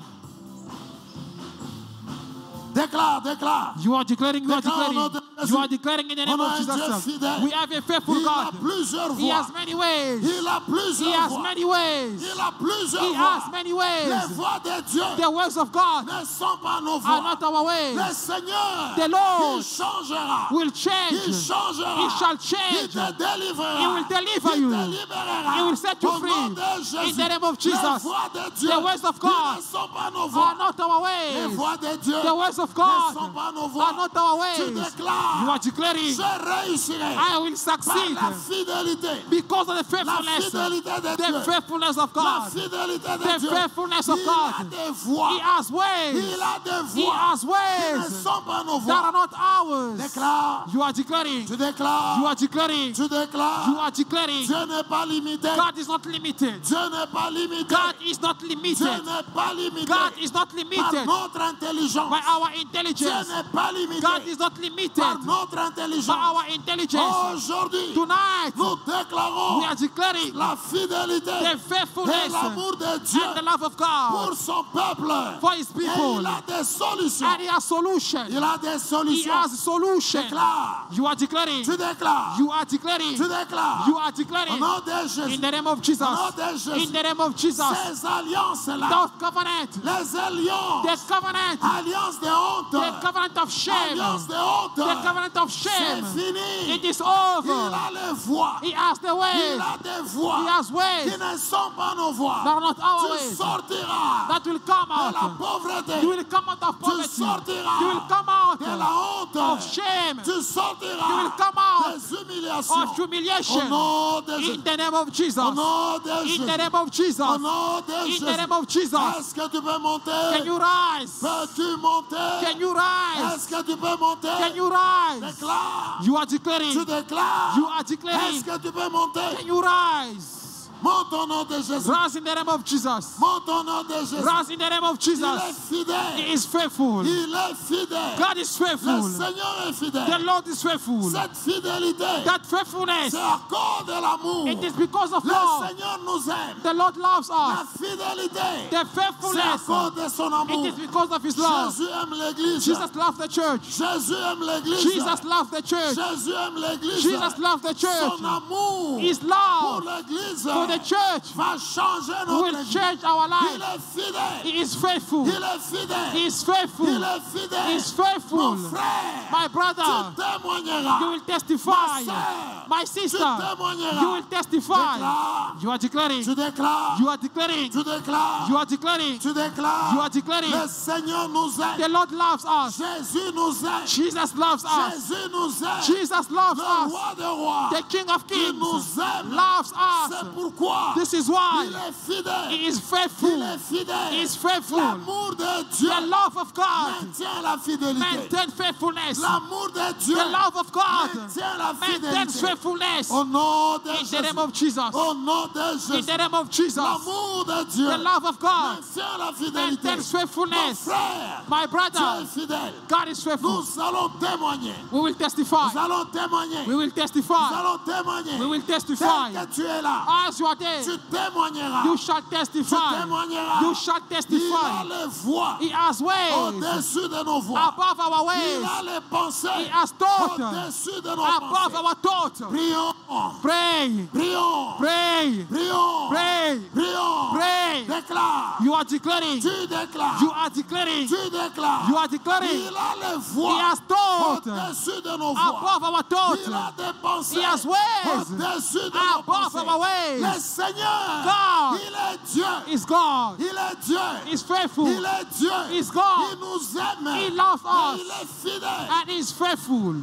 Déclare, déclare. You are declaring. You are Déclare au nom declaring. de Jésus. You are declaring in the name On a of un Dieu Jesus. fidèle. We have a faithful Il a God. plusieurs He voies. has many ways. Il a He plusieurs has voies. many ways. Il a plusieurs He voies. has many ways. Les voies de Dieu The ways of God ne sont pas nos are voies. not our ways. Le Seigneur, The Lord il changera. will Il change. changera. He shall Il change. te délivrera. He will deliver Il you. te libérera. He will set you Au free. nom de Jésus. In the name of Les Jesus. voies de Dieu The ways of God ils ne sont pas nos voies. Are not our Les ways. voies de Dieu The ways of ne God sont pas nos are voies. not our Tu ways. déclares. déclare, are declaring, je réussirai I will par succeed la fidélité. because of the La faithfulness, fidélité de the Dieu. faithfulness of La God, fidélité de the Dieu. faithfulness of Il a God. des voix. He has ways. Il a des He voix has qui ne ways sont pas nos that are voix. not ours. Déclare, You are declaring. tu déclares, You are declaring. tu déclares. You are declaring. Dieu n'est pas limité. God is not limited. Dieu n'est pas limité. God is not Dieu limited. n'est pas limité God is not par limited notre intelligence. by our Dieu intelligence. n'est pas limité God is not limited par notre by intelligence. our intelligence. Aujourd'hui, Tonight, nous déclarons we are declaring la fidélité the et faithfulness l'amour de Dieu and the love of God pour son peuple. for His Et people. il a des solutions. And He has solution. Il a des He solutions. has solution. Déclare, You are declaring. tu déclares, You are declaring. tu déclares. You are Au declaring. nom de Jésus, In the name of Jesus. au nom de Jésus, In the name of Jesus. ces alliances-là, Those covenant. les alliances, The covenant. alliance de honte, The covenant of shame. alliance de honte, The covenant of c'est shame. fini. It is Il over. a les voix, He has the ways. il a des voix He has ways qui ne sont pas nos voix. that are not our Tu ways. sortiras That will come de la out. pauvreté, You will come out of tu poverty. sortiras You will come out de la honte, of shame. tu You will sortiras come out des humiliations. of humiliation. Au nom de Jésus. In the name of Jesus. Au nom de In Jésus. the name of Jesus. Au nom de In Jésus. the name of Jesus. Est-ce que tu peux monter? Can you rise? Peux-tu monter? Can you rise? Est-ce que tu peux monter? Can you rise? Déclare. You are Tu declaring. déclares. You are Est-ce declaring. que tu peux monter? Can you rise? Monte au nom de Jésus. Rise in the name of Jesus. Monte au nom de Jésus. Rise in the name of Il est Jesus. fidèle. He is faithful. Il est fidèle. God is Le faithful. Seigneur est The fidèle. Lord is faithful. Cette fidélité, That faithfulness, c'est à cause de l'amour. it is because of Le love. Seigneur nous aime. The Lord loves La us. fidélité, The c'est à faithfulness, cause de son it amour. is because of His love. Jésus aime l'église. Jesus loved the church. Jésus aime l'église. Jesus loved the church. Jésus aime l'église. Jesus loved the church. Son amour His pour love l'église for the church va changer notre will vie. change our Il life. est fidèle. He is faithful. Il est fidèle. He is Il faithful. est fidèle. He is faithful. Mon frère, My brother, tu témoigneras. you will testify. Ma sœur, My tu sister, témoigneras. you will testify. Déclare. You are declaring. Tu déclares. You are declaring. Tu déclares. You are declaring. Tu déclares. You are declaring. Le Seigneur nous The aime. Lord loves us. Jésus nous aime. Jesus loves us. Jésus nous aime. Jesus loves Le us. roi des rois. The King of Il Kings nous aime. loves us. C'est pourquoi This is why il est fidèle. He is Il faithful. est fidèle. He is faithful. L'amour de Dieu The love of God maintient la fidélité. maintain faithfulness. L'amour de Dieu The love of God maintient la maintains fidélité. faithfulness. Au nom de In the Jésus. name of Jesus. Au nom de In Jésus. the name of Jesus. L'amour de Dieu The love of God maintient la fidélité. maintains Mon faithfulness. frère, My Dieu brother, est fidèle. God is faithful. Nous allons témoigner. We will testify. Nous allons témoigner. We will Nous testify. allons témoigner. We will testify. Tel que tu es là, As you are there, tu témoigneras. you shall Tu testify. témoigneras. You shall Il a testify. les voix He has ways au-dessus de nos voix. above our Il ways. a les pensées He has thought au-dessus de nos above pensées. our thoughts. Prions, Pray, prions, pray, prions, pray, prions. pray. Déclare, You are declaring. tu déclares, You are declaring. tu déclares. You are declaring. Il a les He voix has thought au-dessus de nos voix. above our thoughts. Il a des pensées He has ways au-dessus de nos above pensées. our ways. Le Seigneur, God il est Dieu. is God. Il est Dieu. Is faithful. Il est Dieu. Is God. Il nous aime. He loves Et us. il est fidèle. And is faithful.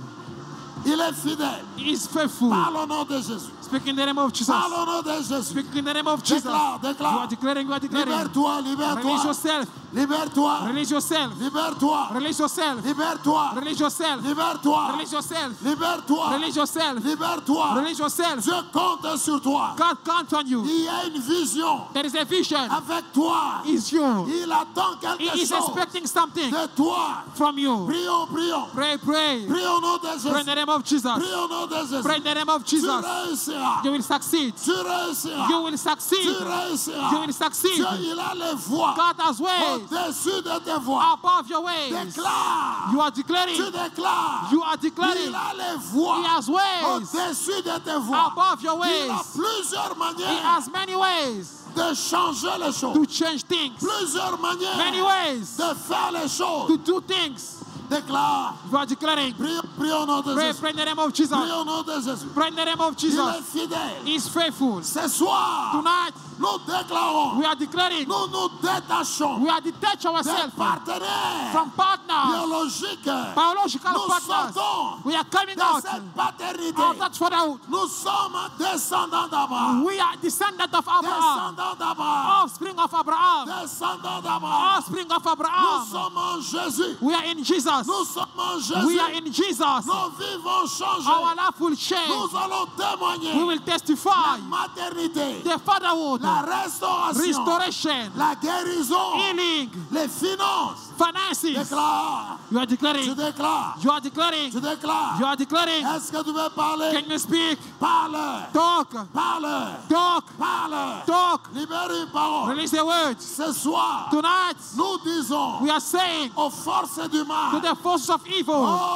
Il est fidèle. He is faithful. Parle au nom de Jésus. Speak in the name of Jesus. Parle au nom de Jésus. Speak in the name of Jesus. Déclare, You are déclare. declaring. You are declaring. Libère-toi, Release libère-toi. yourself. Libère-toi. Release yourself. Libère-toi. Release yourself. Libère-toi. Release yourself. Libère-toi. Release yourself. Libère-toi. Release yourself. Libère-toi. Release yourself. Dieu compte sur toi. God counts on you. Il y a une vision There is a vision. avec toi. Is you. Il attend He quelque is chose expecting something de toi. from you. Prions, prions. Pray, pray. Prions au nom de Pray in Jésus. the name of Jesus. Prions au nom de Jésus. Pray in the name of Tu Jesus. réussiras. You will succeed. Tu réussiras. You will succeed. Tu réussiras. You will succeed. Dieu, il a les voix God has ways au-dessus de tes voix. above your ways. Déclare. You are Tu declaring. déclares. You are Il declaring. a les voix He has ways au-dessus de tes voix. above your Il ways. a plusieurs He manières has many ways de changer les choses. to change things. Plusieurs Many manières ways de faire les choses. to do things. Déclare. You are declaring. Prie au nom de Pray, Jésus. pray in the name of Jesus. Prie au nom de Jésus. Pray in the name of Il est Jesus. fidèle. He is faithful. Ce soir, Tonight, nous déclarons, we are declaring. nous nous détachons We are detached des ourselves partenaires from partners, biologiques. biological Nous partners. sortons We are coming de out cette paternité. of that fatherhood. Nous sommes descendants d'Abraham. We are descendants of Abraham, Descendants d'Abraham. offspring of Abraham, Descendants d'Abraham. offspring of Nous Abraham. sommes en Jésus. We are in Jesus. Nous sommes en We Jésus. are in Jesus. Nos vies vont changer. Our life will change. Nous allons témoigner We will la testify maternité, the fatherhood, la restauration, restoration, la guérison, healing, les finances. finances. Déclare. You are Tu declaring. déclares. You are declaring. Tu déclares. You are declaring. Est-ce que tu veux parler? Can you speak? Parle. Talk. Parle. Talk. Parle. Talk. Libère une parole. Release the words. Ce soir, Tonight, nous disons we are saying aux forces du to mal, the forces of evil,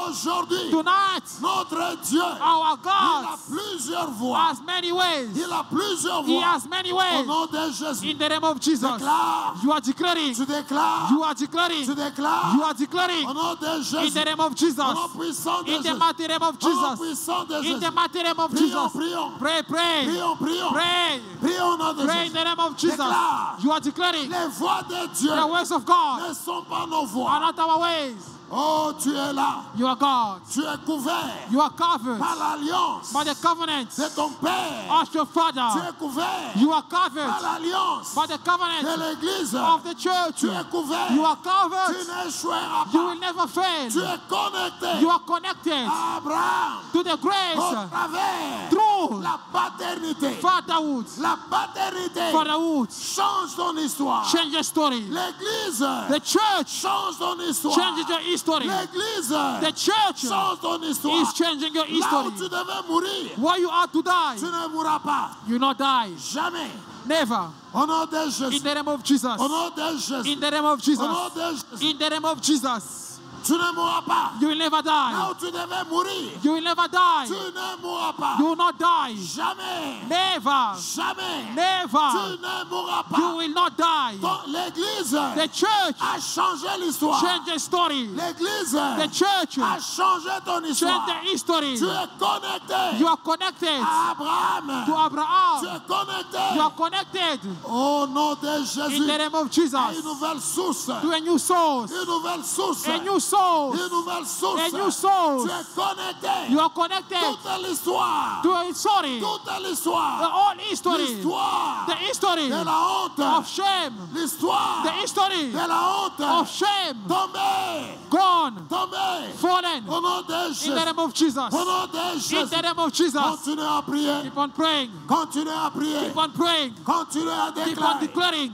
aujourd'hui, tonight, notre Dieu, our il a God plusieurs voies. has many ways. Il a plusieurs He voies. has many Au ways. nom de Jésus, In the name of Jesus, déclare. you are declaring. Tu déclares. You are declaring. Tu déclares. You are declaring. Au nom de In Jésus. the name of Jesus. Au nom puissant de In the Jésus. mighty name of Au nom Jesus. puissant de In Jésus. the mighty name of Prions, Jesus. prions. Pray, pray. Prions, prions. Pray. Prions au nom de Pray in Jésus. the name of Jesus. Déclare. You are declaring. Les voies de Dieu The ways of God ne sont pas nos are voies. not our ways. Oh, tu es là. You are God. Tu es couvert You are covered par l'alliance by the covenant de ton Père. of your Tu Father. es couvert You are par covered l'alliance by the de covenant l'Église. of the church. Tu es couvert. You are Tu covered. n'échoueras You pas. will never Tu fail. es connecté You are connected à Abraham to the au grace travers through la paternité. fatherhood. La paternité Fatherhood. change ton histoire. Change your story. L'Église The church change ton histoire. changes your history. L'Église The church change ton histoire. is changing your Là où history. tu devais mourir, Where you are to die, tu ne mourras pas. you not die. Jamais. Never. Au nom de In Jésus. the name of Jesus. Au nom de Jésus. In the name of Au Jesus. nom de Jésus. In the name of Jesus. Tu ne mourras pas. You will never Là die. où tu devais mourir, You will never tu die. ne mourras pas. You will not die. Jamais. Never. Jamais. Tu Never. ne mourras You pas. will not die. L'Église The church a changé l'histoire. change the story. L'Église The church a changé ton change histoire. the history. Tu es connecté You are connected à Abraham. to Tu Abraham. es connecté You are connected au nom de in Jésus the name of à Jesus une nouvelle source. to a new source. Une nouvelle source. A new source. Une nouvelle source. A new source. Tu es connecté. You are connected Toute l'histoire. to a story. Toute The l'histoire. whole history. L'histoire The history de la honte. of shame. L'histoire The history de la honte. of shame. Tombé. Gone. Tombé. Fallen. Au nom de In the Jésus. name of Jesus. Au nom de In Jésus. the name of Jesus. Continue à prier. Keep on praying. Continue à prier. Keep on praying. Continue à Keep on déclarer. declaring.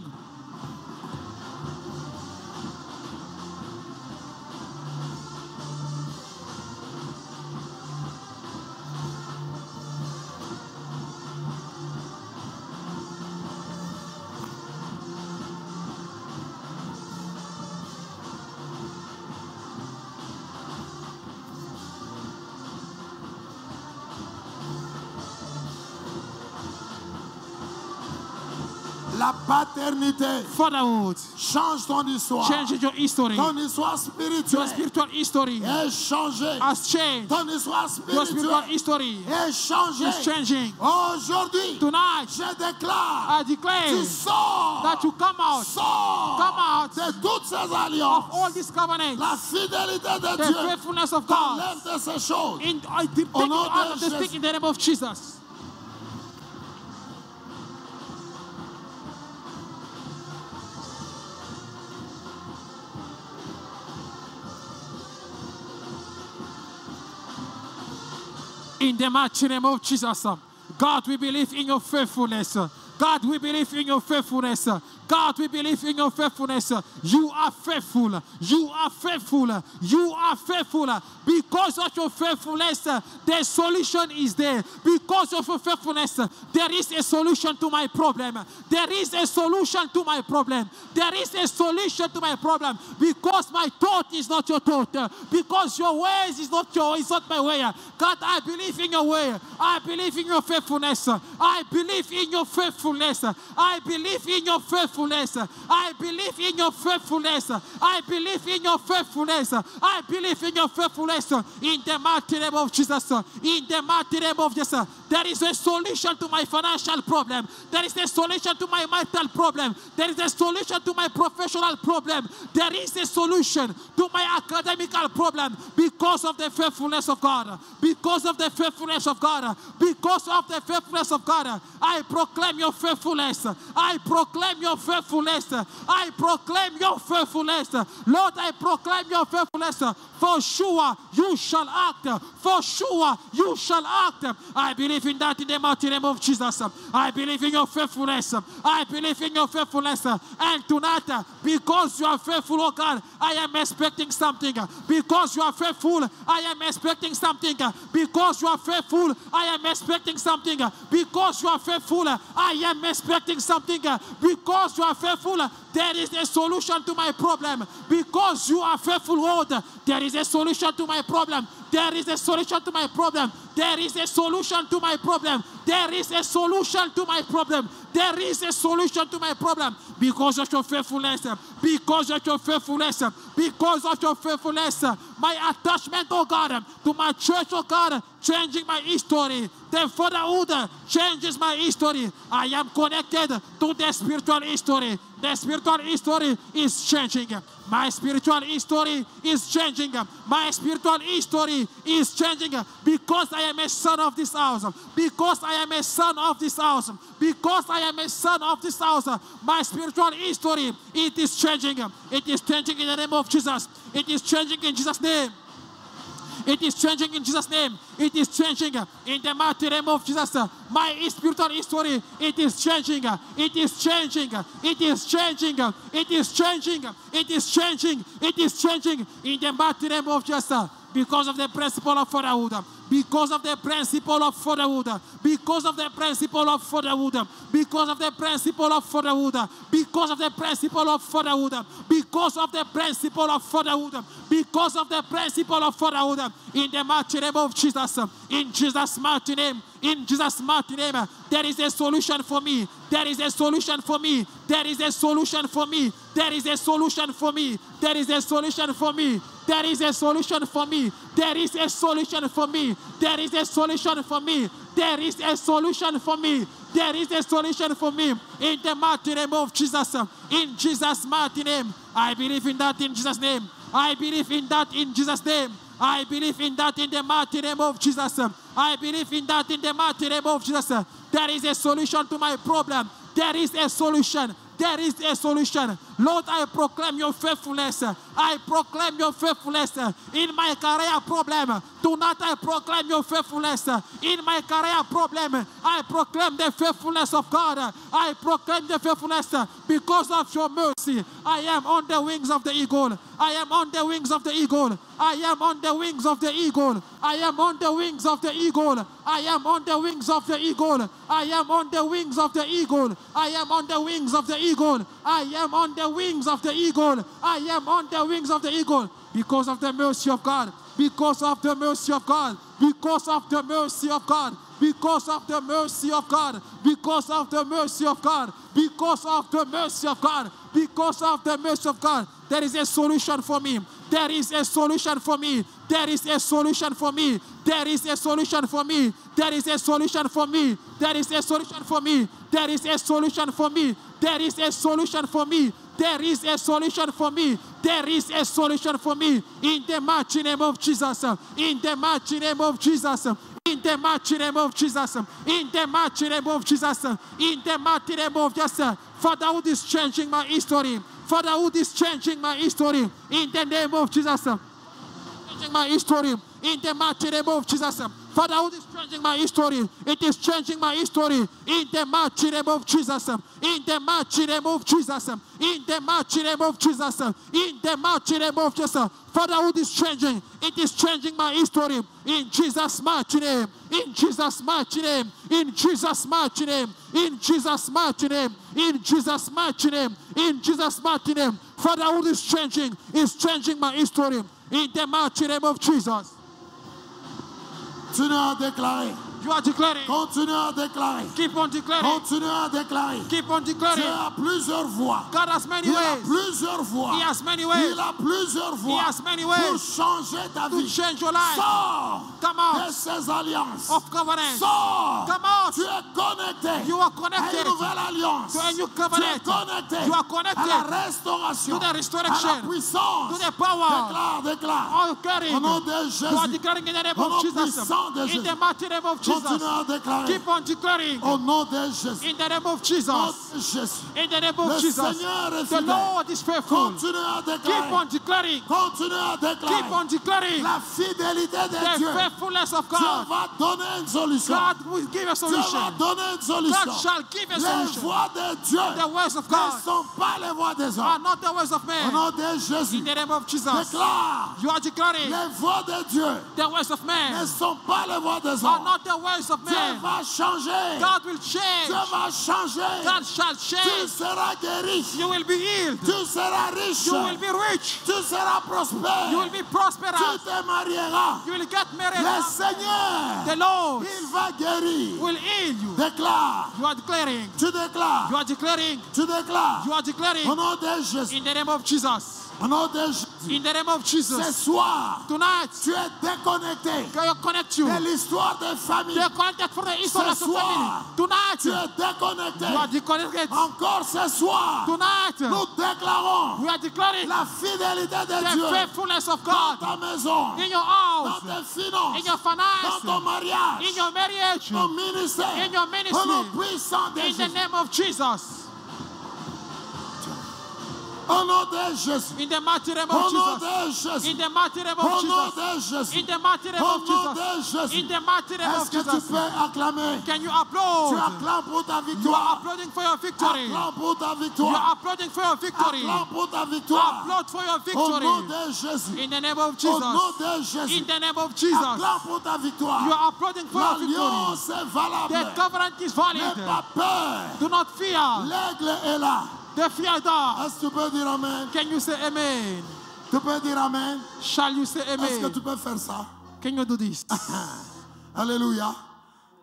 La paternité Fatherhood change ton histoire. changes your history. Ton histoire Your spirituelle spiritual history est changée. has changed. Ton histoire Your spiritual spirituelle history est changée. is changing. Aujourd'hui, Tonight, je déclare, I tu declare sors, that you come out sors de toutes ces of alliances. all these covenants, La fidélité de the Dieu faithfulness of God. t'enlève de ces choses. I take Au you nom out de of this Jésus. thing in the name of Jesus. In the mighty name of Jesus, God, we believe in your faithfulness. God, we believe in your faithfulness. God, we believe in your faithfulness. You are faithful. You are faithful. You are faithful. Because of your faithfulness, the solution is there. Because of your faithfulness, there is a solution to my problem. There is a solution to my problem. There is a solution to my problem. Because my thought is not your thought. Because your ways is not my way. God, I believe in your way. I believe in your faithfulness. I believe in your faithfulness. faithfulness. I believe in your faithfulness. I believe in your faithfulness. I believe in your faithfulness. I believe in your faithfulness. In the mighty name of Jesus. In the mighty name of Jesus. There is a solution to my financial problem. There is a solution to my marital problem. There is a solution to my professional problem. There is a solution to my academical problem because of the faithfulness of God. Because of the faithfulness of God. Because of the faithfulness of God. I proclaim your faithfulness. I proclaim your faithfulness. I proclaim your faithfulness. Lord, I proclaim your faithfulness. For sure you shall act. For sure you shall act. I believe in that in the mighty name of Jesus. I believe in your faithfulness. I believe in your faithfulness. And tonight, because you are faithful, oh God, I am expecting something. Because you are faithful, I am expecting something. Because you are faithful, I am expecting something. Because you are faithful, I am expecting something. Because you are faithful, there is a solution to my problem. Because you are faithful, Lord, there is a solution to my problem. There is a solution to my problem. There is a solution to my problem. There is a solution to my problem. There is a solution to my problem. Because of your faithfulness. Because of your faithfulness. Because of your faithfulness. My attachment, oh God, to my church, oh God, changing my history. The fatherhood changes my history. I am connected to the spiritual history. The spiritual history is changing. My spiritual history is changing. My spiritual history is changing because I am a son of this house. Because I am a son of this house. Because I am a son of this house. My spiritual history, it is changing. It is changing in the name of Jesus. It is changing in Jesus' name. It is changing in Jesus' name. It is changing in the mighty name of Jesus. My spiritual history, it is changing. It is changing. It is changing. It is changing. It is changing. It is changing in the mighty name of Jesus. Because of the principle of fatherhood. Because of the principle of fatherhood. Because of the principle of fatherhood. Because of the principle of fatherhood. Because of the principle of fatherhood. Because of the principle of fatherhood. Because of the principle of fatherhood. In the mighty name of Jesus. In Jesus' mighty name. In Jesus' mighty name. There is a solution for me. There is a solution for me. There is a solution for me. There is a solution for me. There is a solution for me. There is a solution for me. There is a solution for me. There is a solution for me. There is a solution for me. There is a solution for me. In the mighty name of Jesus. In Jesus' mighty name. I believe in that in Jesus' name. I believe in that in Jesus' name. I believe in that in the mighty name of Jesus. I believe in that in the mighty name of Jesus. There is a solution to my problem. There is a solution. There is a solution. Lord, I proclaim your faithfulness. I proclaim your faithfulness in my career problem. Tonight I proclaim your faithfulness in my career problem. I proclaim the faithfulness of God. I proclaim the faithfulness because of your mercy. I am on the wings of the eagle. I am on the wings of the eagle. I am on the wings of the eagle. I am on the wings of the eagle. I am on the wings of the eagle. I am on the wings of the eagle. I am on the wings of the eagle. I am on the wings of the eagle. I am on the wings of the eagle. Because of the mercy of God. Because of the mercy of God. Because of the mercy of God. Because of the mercy of God. Because of the mercy of God. Because of the mercy of God. Because of the mercy of God. There is a solution for me. There is a solution for me. There is a solution for me. There is a solution for me. There is a solution for me. There is a solution for me. There is a solution for me. There is a solution for me. There is a solution for me. There is a solution for me. In the mighty name of Jesus. In the mighty name of Jesus. In the mighty name of Jesus. In the mighty name of Jesus. In the mighty name of Jesus. Fatherhood is changing my history. Fatherhood is changing my history. In the name of Jesus. Changing my history. In the mighty name of Jesus. Fatherhood is changing my history. It is changing my history. In the mighty name of Jesus. In the mighty name of Jesus. In the mighty name of Jesus. In the mighty name of Jesus. Fatherhood is changing. It is changing my history. In Jesus' mighty name. In Jesus' mighty name. In Jesus' mighty name. In Jesus' mighty name. In Jesus' mighty name. In Jesus' mighty name. Fatherhood is changing. It's changing my history. In the mighty name of Jesus. Tu n'as déclaré You are declaring. Continue à déclarer. Keep on declaring. Continue à déclarer. Keep on Dieu declaring. a plusieurs voies. God has many Il a ways. plusieurs voies. He has many ways. Il a plusieurs He voies has many pour ways changer ta to vie. change your life. Sors Come de out ces alliances. of covenant. Sors. Come out. Tu es connecté You are à connected une nouvelle alliance. to a new Tu es covenant. connecté You are à connected la restauration, to the à restoration, la puissance. to the power. Déclare, déclare. All declaring. Au nom de You are Jésus. declaring in the name Au of nom Jesus. puissant de In Jésus. the mighty name of Jesus. Continue à déclarer. Keep on declaring. Au nom de Jésus. In the name of Au nom Jesus. de Jésus. In the name Le of Jesus. Seigneur est The fidèle. Lord is faithful. Continue à Keep déclarer. on declaring. Continue à déclarer. Keep on declaring. La fidélité de The Dieu. faithfulness of Dieu God. va donner une solution. God will give a Dieu va solution. donner une solution. God shall give a Les solution. voies de Dieu The ways of ne God sont pas les voies des are hommes. not the ways of Au man. nom de Jésus, In the name of Jesus. déclare, You are declaring les voies de Dieu the ways of ne man sont pas les voies des are hommes. not the ways of Dieu man. va changer. God will Dieu change. va changer. God shall Tu change. seras guéri. You will be healed. Tu seras riche. You will be rich. Tu seras prospère. You will be Tu prosperous. te marieras. You will get married. Le Seigneur, The Lord il va guérir. will heal you. Déclare. You are declaring. Tu déclares. You are declaring. Tu déclares. You are Au declaring nom de Jésus. in the name of Jesus. Au nom de Jésus. In the name of Ce Jesus. soir, Tonight, tu es déconnecté can you connect you? de l'histoire des familles. They are connected for the history of the soir, family. Tonight, Tu you es déconnecté. are disconnected. Encore ce soir, Tonight, nous déclarons we are declaring la fidélité de the Dieu faithfulness of dans God ta maison, in your dans house, tes finances, in your dans finance, ton mariage, in your marriage, ton ministère, in your au ministry, nom puissant de in the Jésus. name of Jesus. Au nom de Jésus. In the mighty name Au of nom Jesus. de Jésus. In the mighty name Au of nom Jesus. de Jésus. In the mighty name Au of nom de Jesus. Jésus. In the mighty name Est-ce of que tu Jesus. peux acclamer? Can you Tu applaud? acclames pour ta You are victoire. applauding for your victory. Acclame pour ta You are victoire. applauding for your victory. Acclame pour ta victoire. Applaud for your Au nom victory. de Jésus. In the name of Au nom Jesus. de Jésus. In the name of Jesus. Acclame pour ta victoire. You are applauding for your victory. L'alliance est valable. The covenant is valid. N'aie pas peur. Do not fear. L'aigle est là. The fear God. Est-ce que tu peux dire Amen? Can you say amen? Tu peux dire Amen? Shall you say Est-ce que amen? tu peux faire ça? Can you do this? Alléluia.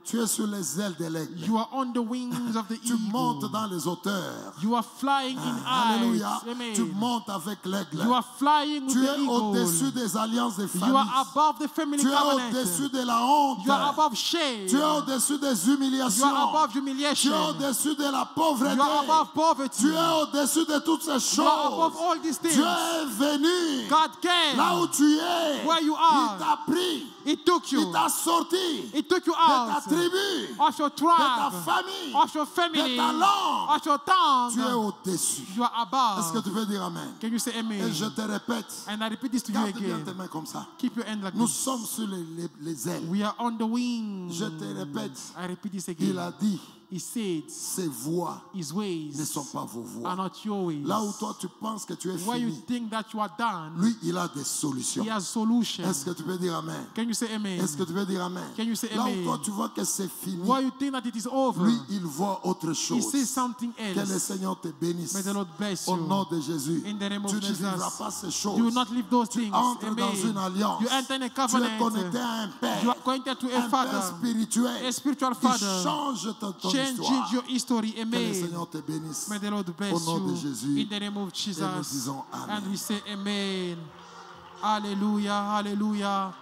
Tu es sur les ailes de l'aigle. You are on the wings of the Tu montes eagle. dans les hauteurs. You are flying in Alléluia. heights. Tu Amen. montes avec l'aigle. You are flying with Tu the es au-dessus eagle. des alliances des You familles. are above the family Tu es covenant. au-dessus de la honte. You are above shame. Tu es au-dessus des You humiliations. are above Tu humiliation. es au-dessus de la pauvreté. You are above poverty. Tu es au-dessus de toutes ces You are above choses. all these things. Dieu est venu God là came. où tu es. Where you Il are. t'a pris. It took Il you. t'a sorti It took you de ta out tribu, of your de ta tribe, famille, of your family, de ta langue. of your Tu es tongue. au-dessus. You are Est-ce que above. tu peux dire Amen? Can you say Et amen? je te répète, And I repeat this to you garde bien tes again. mains comme ça. Keep your hand like Nous this. sommes sur les ailes. We are on the wings. Je te répète, I repeat this il a again. dit, He said, ces voix His ne ways sont pas vos voix. are not your ways. Là où toi tu penses que tu es Where you fini, think that you are done, lui il a des solutions. He has solution. Est-ce que tu peux dire Amen? Can you say amen? Est-ce que tu peux dire Amen? Can you say Là où amen? toi tu vois que c'est fini, Where you think that it is over, lui il voit autre He chose. says something Que le else. Seigneur te bénisse. May the Lord bless Au you. nom de Jésus. In the name of Tu ne Jesus. vivras pas ces choses. You will not leave those things. Entre dans une Amen. alliance. You enter in a Tu es covenant. connecté à un Père. You are connected to a Un Père Father, spirituel. a spiritual qui Father, change ton changing histoire. your history. Que le Amen. Seigneur te bénisse. May the Lord Au bless nom de you. Jésus. In the name of Et nous Jesus. disons Amen. And we say amen. Hallelujah, hallelujah.